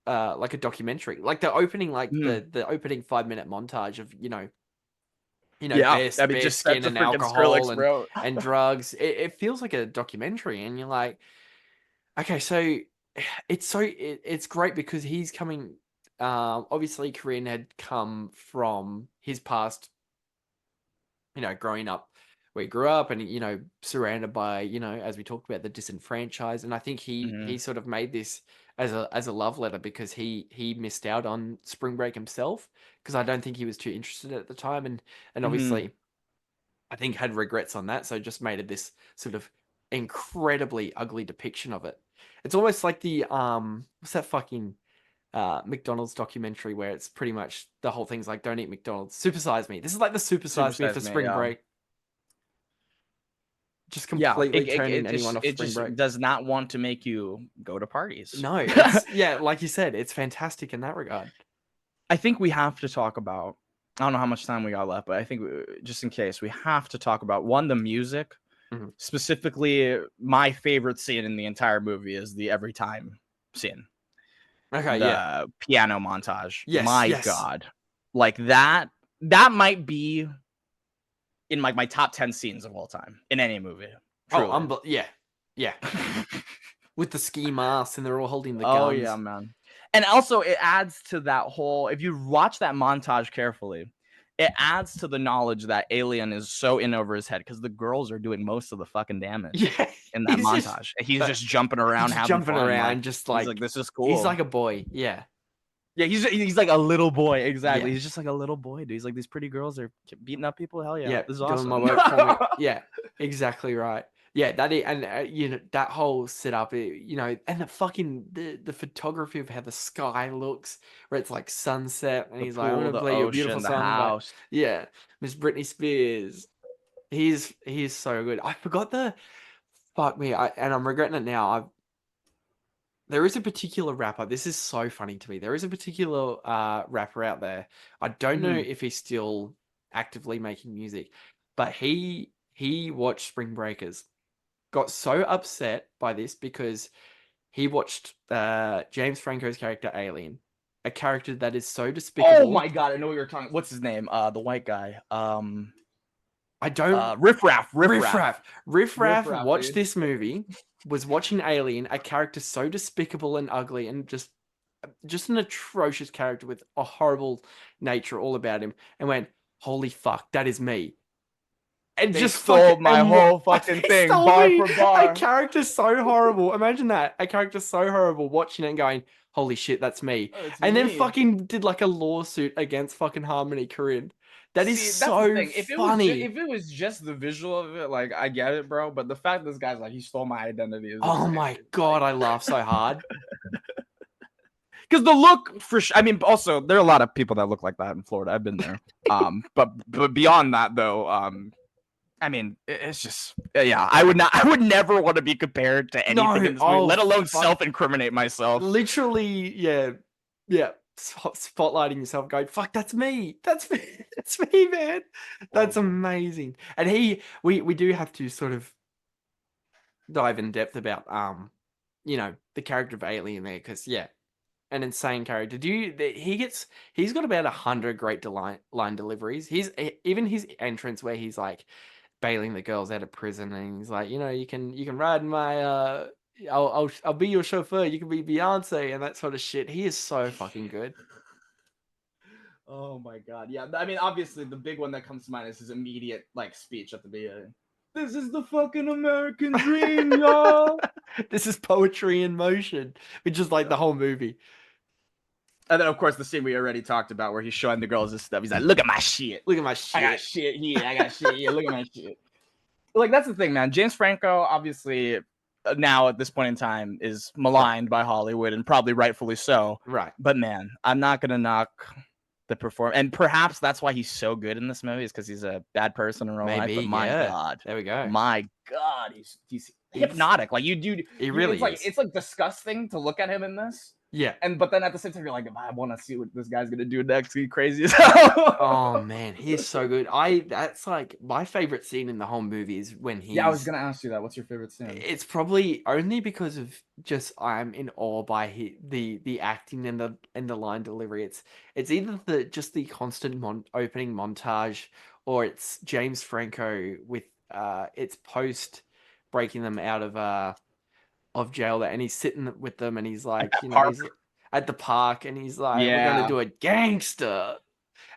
documentary. Like the opening, the opening 5-minute montage of bare skin and alcohol and drugs. It feels like a documentary, and you're like, okay, so it's great because he's coming. Obviously, Korean had come from his past. Growing up where he grew up and, surrounded by, as we talked about, the disenfranchised. And I think he sort of made this as a love letter because he missed out on spring break himself, because I don't think he was too interested at the time. And obviously I think had regrets on that. So just made it this sort of incredibly ugly depiction of it. It's almost like the, what's that fucking McDonald's documentary where it's pretty much the whole thing's like, don't eat McDonald's, supersize me. This is like the supersize me for spring break. Just completely turning anyone off spring break. It does not want to make you go to parties. No, it's, like you said, it's fantastic in that regard. I think we have to talk about, I don't know how much time we got left, but I think just in case, we have to talk about the music. Specifically, my favorite scene in the entire movie is the every time scene. Okay, the piano montage. Yes, God. Like that might be in like my top 10 scenes of all time in any movie. Truly. Oh, yeah. With the ski masks and they're all holding the guns. Oh yeah, man. And also it adds to that whole, if you watch that montage carefully, it adds to the knowledge that Alien is so in over his head because the girls are doing most of the fucking damage in that montage. He's just jumping around, just like this is cool. He's like a boy, yeah. He's like a little boy, exactly. Yeah. He's just like a little boy, dude. He's like, these pretty girls are beating up people. Hell yeah, this is awesome. My work for me. Yeah, exactly right. Yeah, that is, and that whole setup, and the fucking the photography of how the sky looks, where it's like sunset, and he's like, "I'm gonna play you a beautiful song." Yeah, Miss Britney Spears. He's so good. I forgot and I'm regretting it now. There is a particular rapper. This is so funny to me. There is a particular rapper out there. I don't know if he's still actively making music, but he watched Spring Breakers. Got so upset by this because he watched James Franco's character Alien, a character that is so despicable. Oh my god, I know what you're talking. What's his name? The white guy. I don't. Riff Raff watched this movie. Was watching Alien, a character so despicable and ugly, and just an atrocious character with a horrible nature all about him, and went, "Holy fuck, that is me." And they just stole my whole fucking thing, bar for bar. A character so horrible. Imagine that. A character so horrible watching it and going, "Holy shit, that's me." And then fucking did like a lawsuit against fucking Harmony Korine. That is so funny. If it was just the visual of it, like, I get it, bro. But the fact this guy's like, he stole my identity. Oh my god, I laugh so hard. Because the look I mean, also there are a lot of people that look like that in Florida. I've been there. But beyond that, though, I mean, it's just I would never want to be compared to anything in this movie, let alone self-incriminate myself. Literally, yeah. spotlighting yourself, going, "Fuck, that's me, that's me, that's me, man." That's amazing. And we do have to sort of dive in depth about the character of Alien there, because an insane character. He's got about 100 great line deliveries. Even his entrance where he's like bailing the girls out of prison, and he's like, you can ride my I'll be your chauffeur, you can be Beyonce, and that sort of shit. He is so fucking good. Oh my god, yeah. I mean, obviously, the big one that comes to mind is his immediate speech at the beginning. This is the fucking American dream, y'all. This is poetry in motion, which is like the whole movie. And then, of course, the scene we already talked about where he's showing the girls his stuff. He's like, "Look at my shit. Look at my shit. I got shit here. I got shit here. Look at my shit." Like, that's the thing, man. James Franco, obviously, now at this point in time, is maligned by Hollywood, and probably rightfully so. Right. But man, I'm not gonna knock the performance, and perhaps that's why he's so good in this movie, is because he's a bad person in real life. But my god, there we go. My god, he's hypnotic. Like he really is. It's like disgusting to look at him in this. Yeah. But then at the same time, you're like, I want to see what this guy's gonna do next. He's crazy as hell. Oh man, he is so good. That's like my favorite scene in the whole movie is when he. Yeah, I was gonna ask you that. What's your favorite scene? It's probably only because of just I'm in awe by the acting and the line delivery. It's either the constant opening montage, or it's James Franco with it's post breaking them out of jail, and he's sitting with them, and he's like, he's at the park, and he's like, "We're gonna do a gangster,"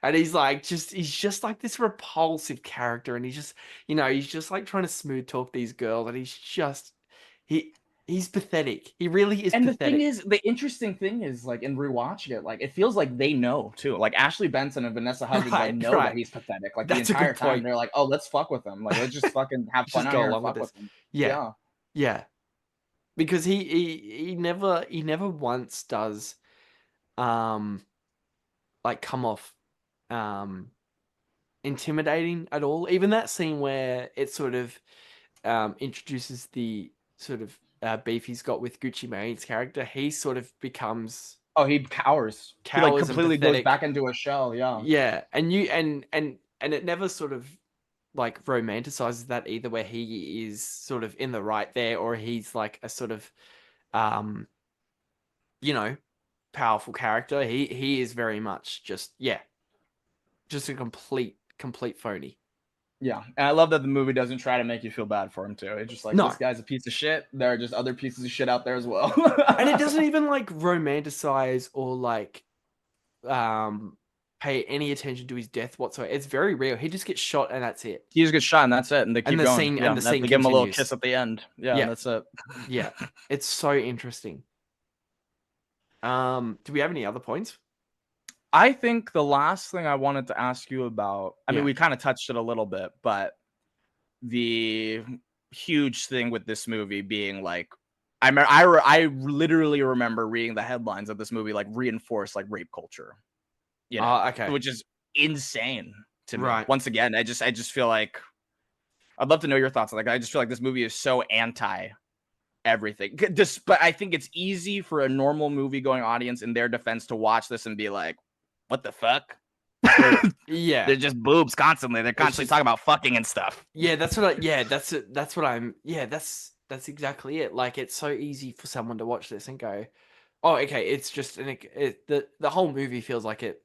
and he's just like this repulsive character, and he's just like trying to smooth talk these girls, and he's pathetic. He really is. And pathetic. the interesting thing is, like, in rewatching it, like, it feels like they know too. Like Ashley Benson and Vanessa Hudgens know that he's pathetic. Like, that's the entire time they're like, "Oh, let's fuck with him. Like, let's just fucking have fun out here and fuck with him." Yeah. Because he never once does like come off intimidating at all. Even that scene where it sort of introduces the sort of beef he's got with Gucci Mane's character, he sort of becomes he cowers. He like completely goes back into a shell. Yeah, and it never sort of like romanticizes that either, where he is sort of in the right there, or he's like a sort of powerful character. He is very much just a complete phony. Yeah, and I love that the movie doesn't try to make you feel bad for him too. It's just like, this guy's a piece of shit. There are just other pieces of shit out there as well. And it doesn't even like romanticize or like pay any attention to his death whatsoever. It's very real. He just gets shot, and that's it. He just gets shot, and that's it. And they keep going. Scene, yeah, and the scene they give him a little kiss at the end. Yeah, that's it. Yeah, it's so interesting. Do we have any other points? I think the last thing I wanted to ask you about, I mean, we kind of touched it a little bit, but the huge thing with this movie being like, I literally remember reading the headlines of this movie like reinforce like rape culture. Okay. Which is insane to me. Right. Once again, I just feel like I'd love to know your thoughts. Like, I just feel like this movie is so anti everything. But I think it's easy for a normal movie going audience in their defense to watch this and be like, what the fuck? Yeah. They're just boobs constantly. They're constantly talking about fucking and stuff. Yeah, that's exactly it. Like, it's so easy for someone to watch this and go, oh, okay, it's just the whole movie feels like it.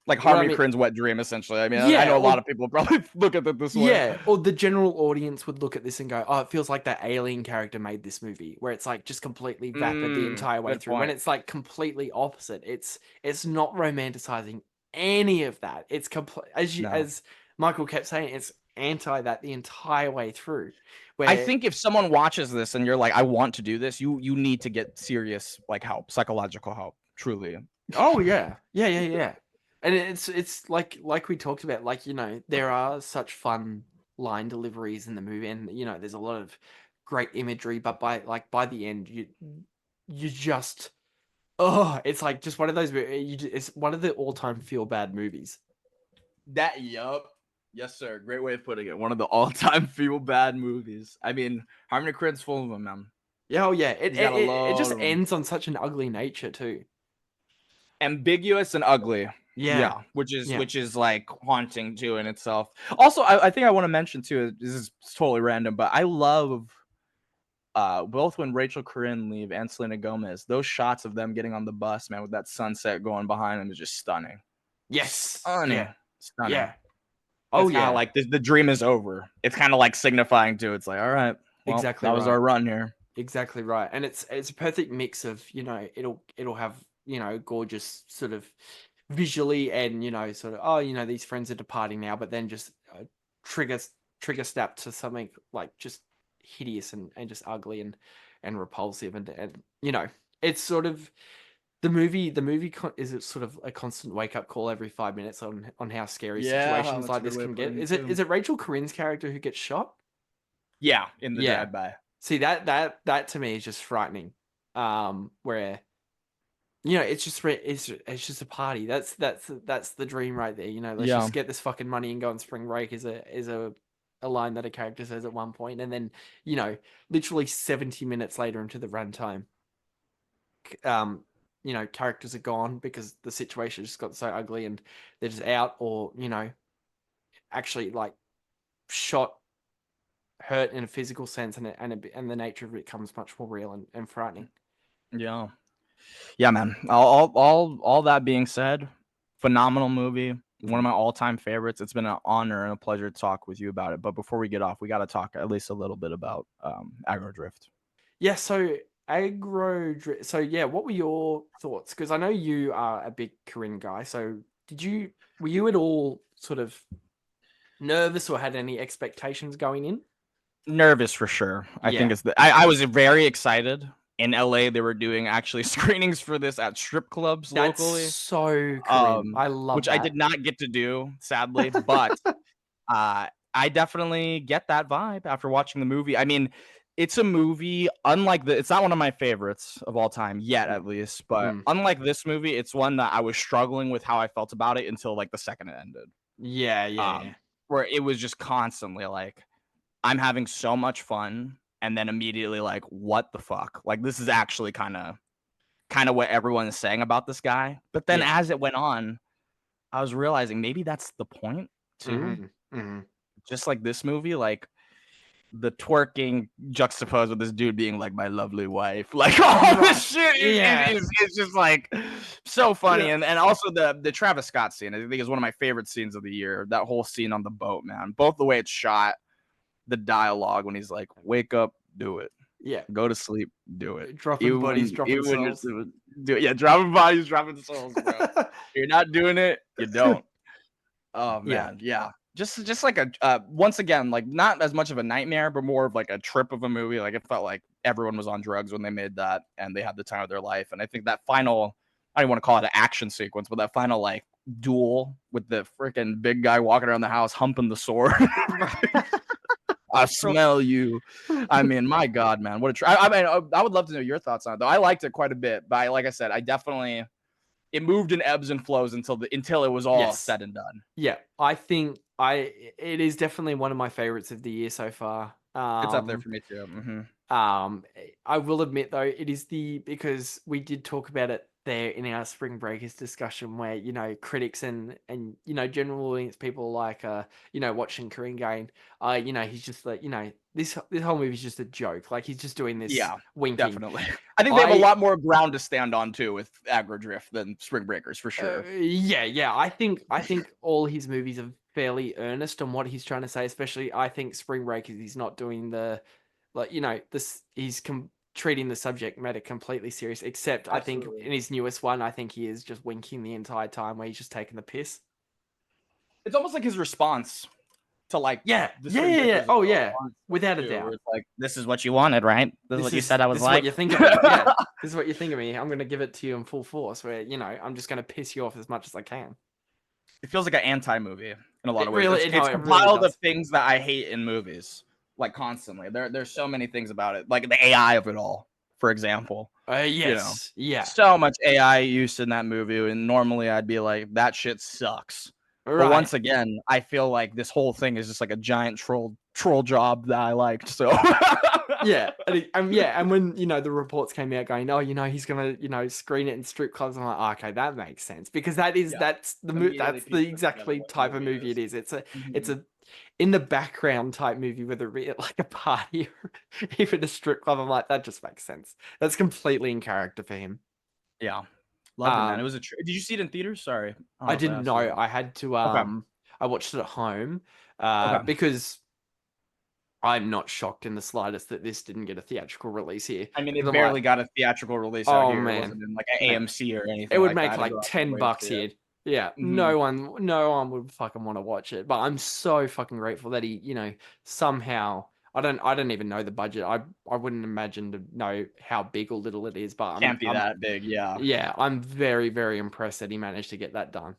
Like Harvey Korine's wet dream, essentially. I mean, I know a lot of people probably look at it this way. Yeah, or the general audience would look at this and go, oh, it feels like that alien character made this movie, where it's like just completely vapid the entire way through. When it's like completely opposite. It's not romanticizing any of that. It's as Michael kept saying, it's anti that the entire way through. I think if someone watches this and you're like, I want to do this, you need to get serious like help, psychological help, truly. Oh yeah. And it's like we talked about, like, there are such fun line deliveries in the movie, and there's a lot of great imagery, but by the end you just it's like just one of those, it's one of the all-time feel bad movies. Yes, sir. Great way of putting it. One of the all-time feel bad movies. I mean, Harmony Korine's full of them, man. Yeah, it just ends on such an ugly nature too. ambiguous and ugly. Yeah. Which is like haunting too in itself. Also, I think I want to mention too, this is totally random, but I love both when Rachel Corinne leave and Selena Gomez, those shots of them getting on the bus, man, with that sunset going behind them is just stunning. Yes. Stunning. Yeah. Oh, yeah. Like the dream is over. It's kind of like signifying to it's like, all right, well, exactly that was our run here. Exactly right. And it's a perfect mix of, it'll have, gorgeous sort of visually and, sort of, these friends are departing now, but then just trigger snap to something like just hideous and just ugly and repulsive. And it's sort of the movie is sort of a constant wake up call every 5 minutes on how scary situations like this can get. Is it Rachel Corinne's character who gets shot? Yeah, in the drive-by. See, that to me is just frightening. Where it's just a party. That's the dream right there. Let's just get this fucking money and go on spring break is a line that a character says at one point, and then literally 70 minutes later into the runtime, characters are gone because the situation just got so ugly and they're just out, or actually like shot, hurt in a physical sense, and the nature of it becomes much more real and frightening. Yeah, man. All that being said, phenomenal movie, one of my all-time favorites. It's been an honor and a pleasure to talk with you about it. But before we get off, we got to talk at least a little bit about Aggro Drift. Yeah, so what were your thoughts? Because I know you are a big Corinne guy. So were you at all sort of nervous or had any expectations going in? Nervous for sure. I think it's I was very excited. In LA, they were doing actually screenings for this at strip clubs locally. That's so Corinne. I love which that. I did not get to do, sadly, but I definitely get that vibe after watching the movie. I mean, it's a movie unlike it's not one of my favorites of all time yet, at least, but unlike this movie, it's one that I was struggling with how I felt about it until like the second it ended. Yeah. Where it was just constantly like, I'm having so much fun, and then immediately like, what the fuck? Like, this is actually kind of what everyone is saying about this guy. But then as it went on, I was realizing maybe that's the point too. Just like this movie, like the twerking juxtaposed with this dude being like my lovely wife, like all this shit is just like so funny. And also the Travis Scott scene, I think, is one of my favorite scenes of the year. That whole scene on the boat, man. Both the way it's shot, the dialogue when he's like, wake up, do it. Go to sleep, do it. Dropping bodies, dropping souls. Do it. Yeah, dropping bodies, dropping souls, bro. You're not doing it, you don't. Oh man, yeah. Just like a once again, like not as much of a nightmare, but more of like a trip of a movie. Like it felt like everyone was on drugs when they made that, and they had the time of their life. And I think that final, I don't want to call it an action sequence, but that final like duel with the freaking big guy walking around the house humping the sword. I smell you. I mean, my God, man, what a I mean, I would love to know your thoughts on it, though. I liked it quite a bit, but like I said, it moved in ebbs and flows until it was all said and done. Yeah, I think it is definitely one of my favorites of the year so far. It's up there for me too. I will admit though, it is because we did talk about it there in our Spring Breakers discussion, where critics and general audience people like watching Corinne going, he's just like this whole movie is just a joke, like he's just doing this winking. Definitely. I think they have a lot more ground to stand on too with Aggro Drift than Spring Breakers for sure. I think all his movies are fairly earnest on what he's trying to say, especially I think Spring Breakers he's not doing the he's treating the subject matter completely serious, except Absolutely. I think in his newest one, I think he is just winking the entire time where he's just taking the piss. It's almost like his response to like, oh yeah, without a doubt. It's like, this is what you wanted, right? This is what you said I was like. This is what you think of me. Yeah. This is what you think of me. I'm going to give it to you in full force where, I'm just going to piss you off as much as I can. It feels like an anti-movie in a lot of ways. Really, it's compiled of things that I hate in movies. Like constantly, there's so many things about it, like the AI of it all, for example. So much AI used in that movie, and normally I'd be like, that shit sucks. Right. But once again, I feel like this whole thing is just like a giant troll job that I liked. So Yeah, and when the reports came out going, oh, he's gonna screen it in strip clubs, I'm like, oh, okay, that makes sense because that's the exactly type of movie it is. It's a in the background type movie, whether it be at like a party or even a strip club. I'm like, that just makes sense. That's completely in character for him. Yeah, love it, man. It was did you see it in theaters? Sorry, I didn't know. I had to. Okay. I watched it at home Okay. because I'm not shocked in the slightest that this didn't get a theatrical release here. I mean, it barely got a theatrical release out here. It wasn't in like an AMC or anything. It would like make that. like $10 here. Yeah, no one would fucking want to watch it. But I'm so fucking grateful that he, somehow I don't even know the budget. I wouldn't imagine to know how big or little it is, but can't be that big. Yeah. Yeah, I'm very, very impressed that he managed to get that done.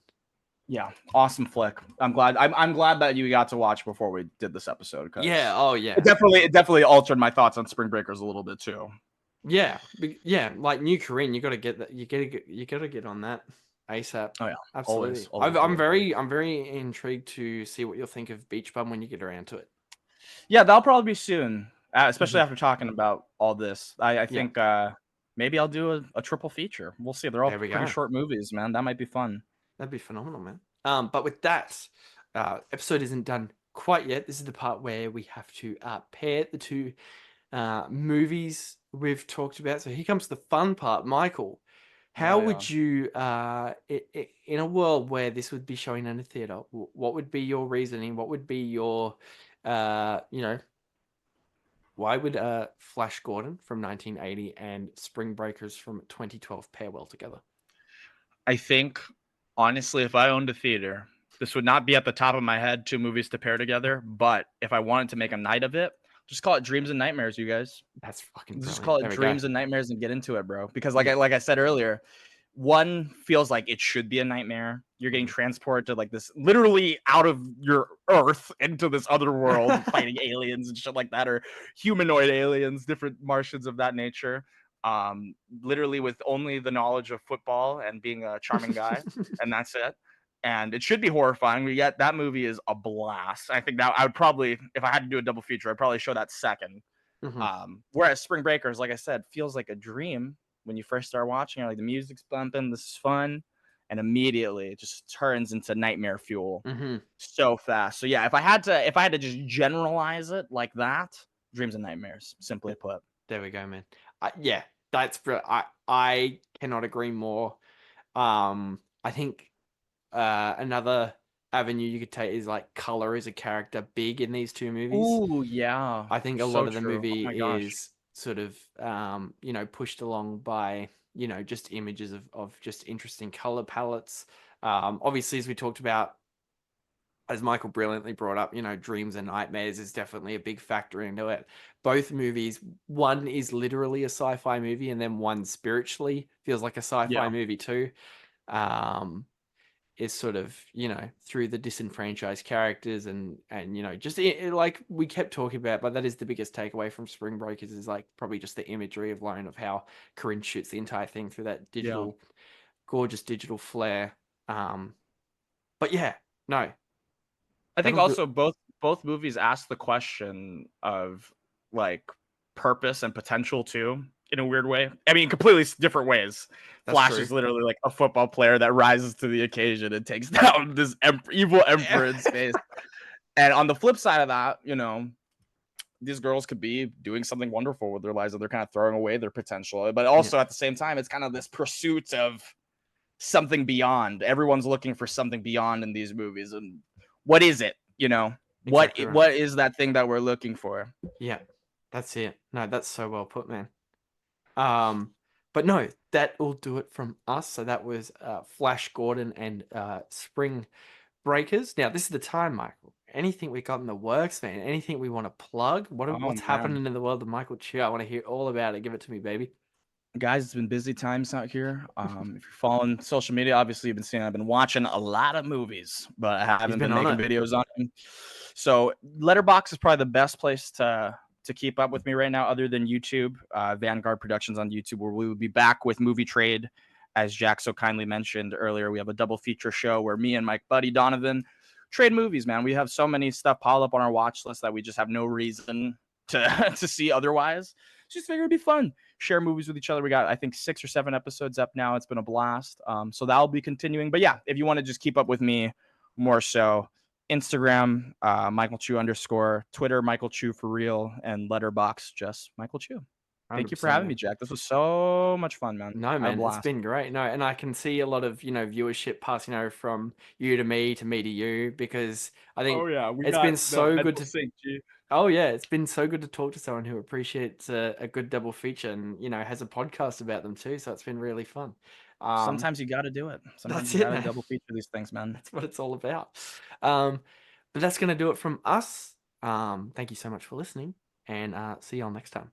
Yeah, awesome flick. I'm glad that you got to watch before we did this episode. Yeah, oh yeah. It definitely altered my thoughts on Spring Breakers a little bit too. Yeah, like New Korean, you got to get that. You got to get on that ASAP. Oh yeah, absolutely. Always, I'm very intrigued to see what you'll think of Beach Bum when you get around to it. Yeah, that'll probably be soon, especially after talking about all this. I think maybe I'll do a triple feature. We'll see. They're all pretty short movies, man. That might be fun. That'd be phenomenal, man. But with that, episode isn't done quite yet. This is the part where we have to pair the two movies we've talked about. So here comes the fun part. Michael, how would you, in a world where this would be showing in a theater, what would be your reasoning? What would be your, why would Flash Gordon from 1980 and Spring Breakers from 2012 pair well together? I think, honestly, if I owned a theater, this would not be at the top of my head, two movies to pair together. But if I wanted to make a night of it, just call it Dreams and Nightmares, you guys. That's fucking Just call it Dreams and Nightmares and get into it, bro. Because like I said earlier, one feels like it should be a nightmare. You're getting transported to like this, literally out of your Earth into this other world, fighting aliens and shit like that, or humanoid aliens, different Martians of that nature. Literally with only the knowledge of football and being a charming guy, and that's it. And it should be horrifying. Yet that movie is a blast. I think that I would probably, if I had to do a double feature, I'd probably show that second. Whereas Spring Breakers, like I said, feels like a dream when you first start watching. Like the music's bumping, this is fun, and immediately it just turns into nightmare fuel so fast. So yeah, if I had to just generalize it like that, Dreams and Nightmares, simply put. There we go, man. Yeah, that's I cannot agree more. I think another avenue you could take is like color as a character big in these two movies. Ooh, yeah. I think a lot of the movie is sort of pushed along by just images of just interesting color palettes. Obviously, as we talked about, as Michael brilliantly brought up, Dreams and Nightmares is definitely a big factor into it. Both movies, one is literally a sci-fi movie, and then one spiritually feels like a sci-fi movie too. Is sort of, through the disenfranchised characters and just like we kept talking about, but that is the biggest takeaway from Spring Breakers is like probably just the imagery alone of how Corinne shoots the entire thing through that gorgeous digital flair. But yeah, no. I think also both movies ask the question of like purpose and potential too, in a weird way. I mean, completely different ways. Flash is literally like a football player that rises to the occasion and takes down this evil emperor in space. And on the flip side of that, these girls could be doing something wonderful with their lives and they're kind of throwing away their potential. But also at the same time, it's kind of this pursuit of something beyond. Everyone's looking for something beyond in these movies. And what is it? Exactly what is that thing that we're looking for? Yeah, that's it. No, that's so well put, man. But no, that will do it from us. So that was Flash Gordon and Spring Breakers. Now, this is the time, Michael. Anything we got in the works, man? Anything we want to plug? What's happening in the world of Micheal Chu? I want to hear all about it. Give it to me, baby. Guys, it's been busy times out here. If you're following social media, obviously you've been seeing I've been watching a lot of movies, but I haven't been making videos on them. So Letterboxd is probably the best place to keep up with me right now, other than YouTube. Vanguard Productions on YouTube, where we will be back with Movie Trade. As Jack so kindly mentioned earlier, we have a double feature show where me and my buddy Donovan trade movies, man. We have so many stuff piled up on our watch list that we just have no reason to to see otherwise. Just figured it'd be fun. Share movies with each other. We got, I think, 6 or 7 episodes up now. It's been a blast. So that'll be continuing. But yeah, if you want to just keep up with me more so, Instagram, Micheal Chu _, Twitter, Micheal Chu for real, and Letterboxd, just Micheal Chu. Thank you for having me, Jack. This was so much fun, man. No, man, it's been great. No, and I can see a lot of, viewership passing over from you to me to you, because I think it's been so good to sync, Oh yeah, it's been so good to talk to someone who appreciates a good double feature and has a podcast about them too. So it's been really fun. Sometimes you got to do it. Sometimes you got to double feature these things, man. That's what it's all about. But that's gonna do it from us. Thank you so much for listening, and see y'all next time.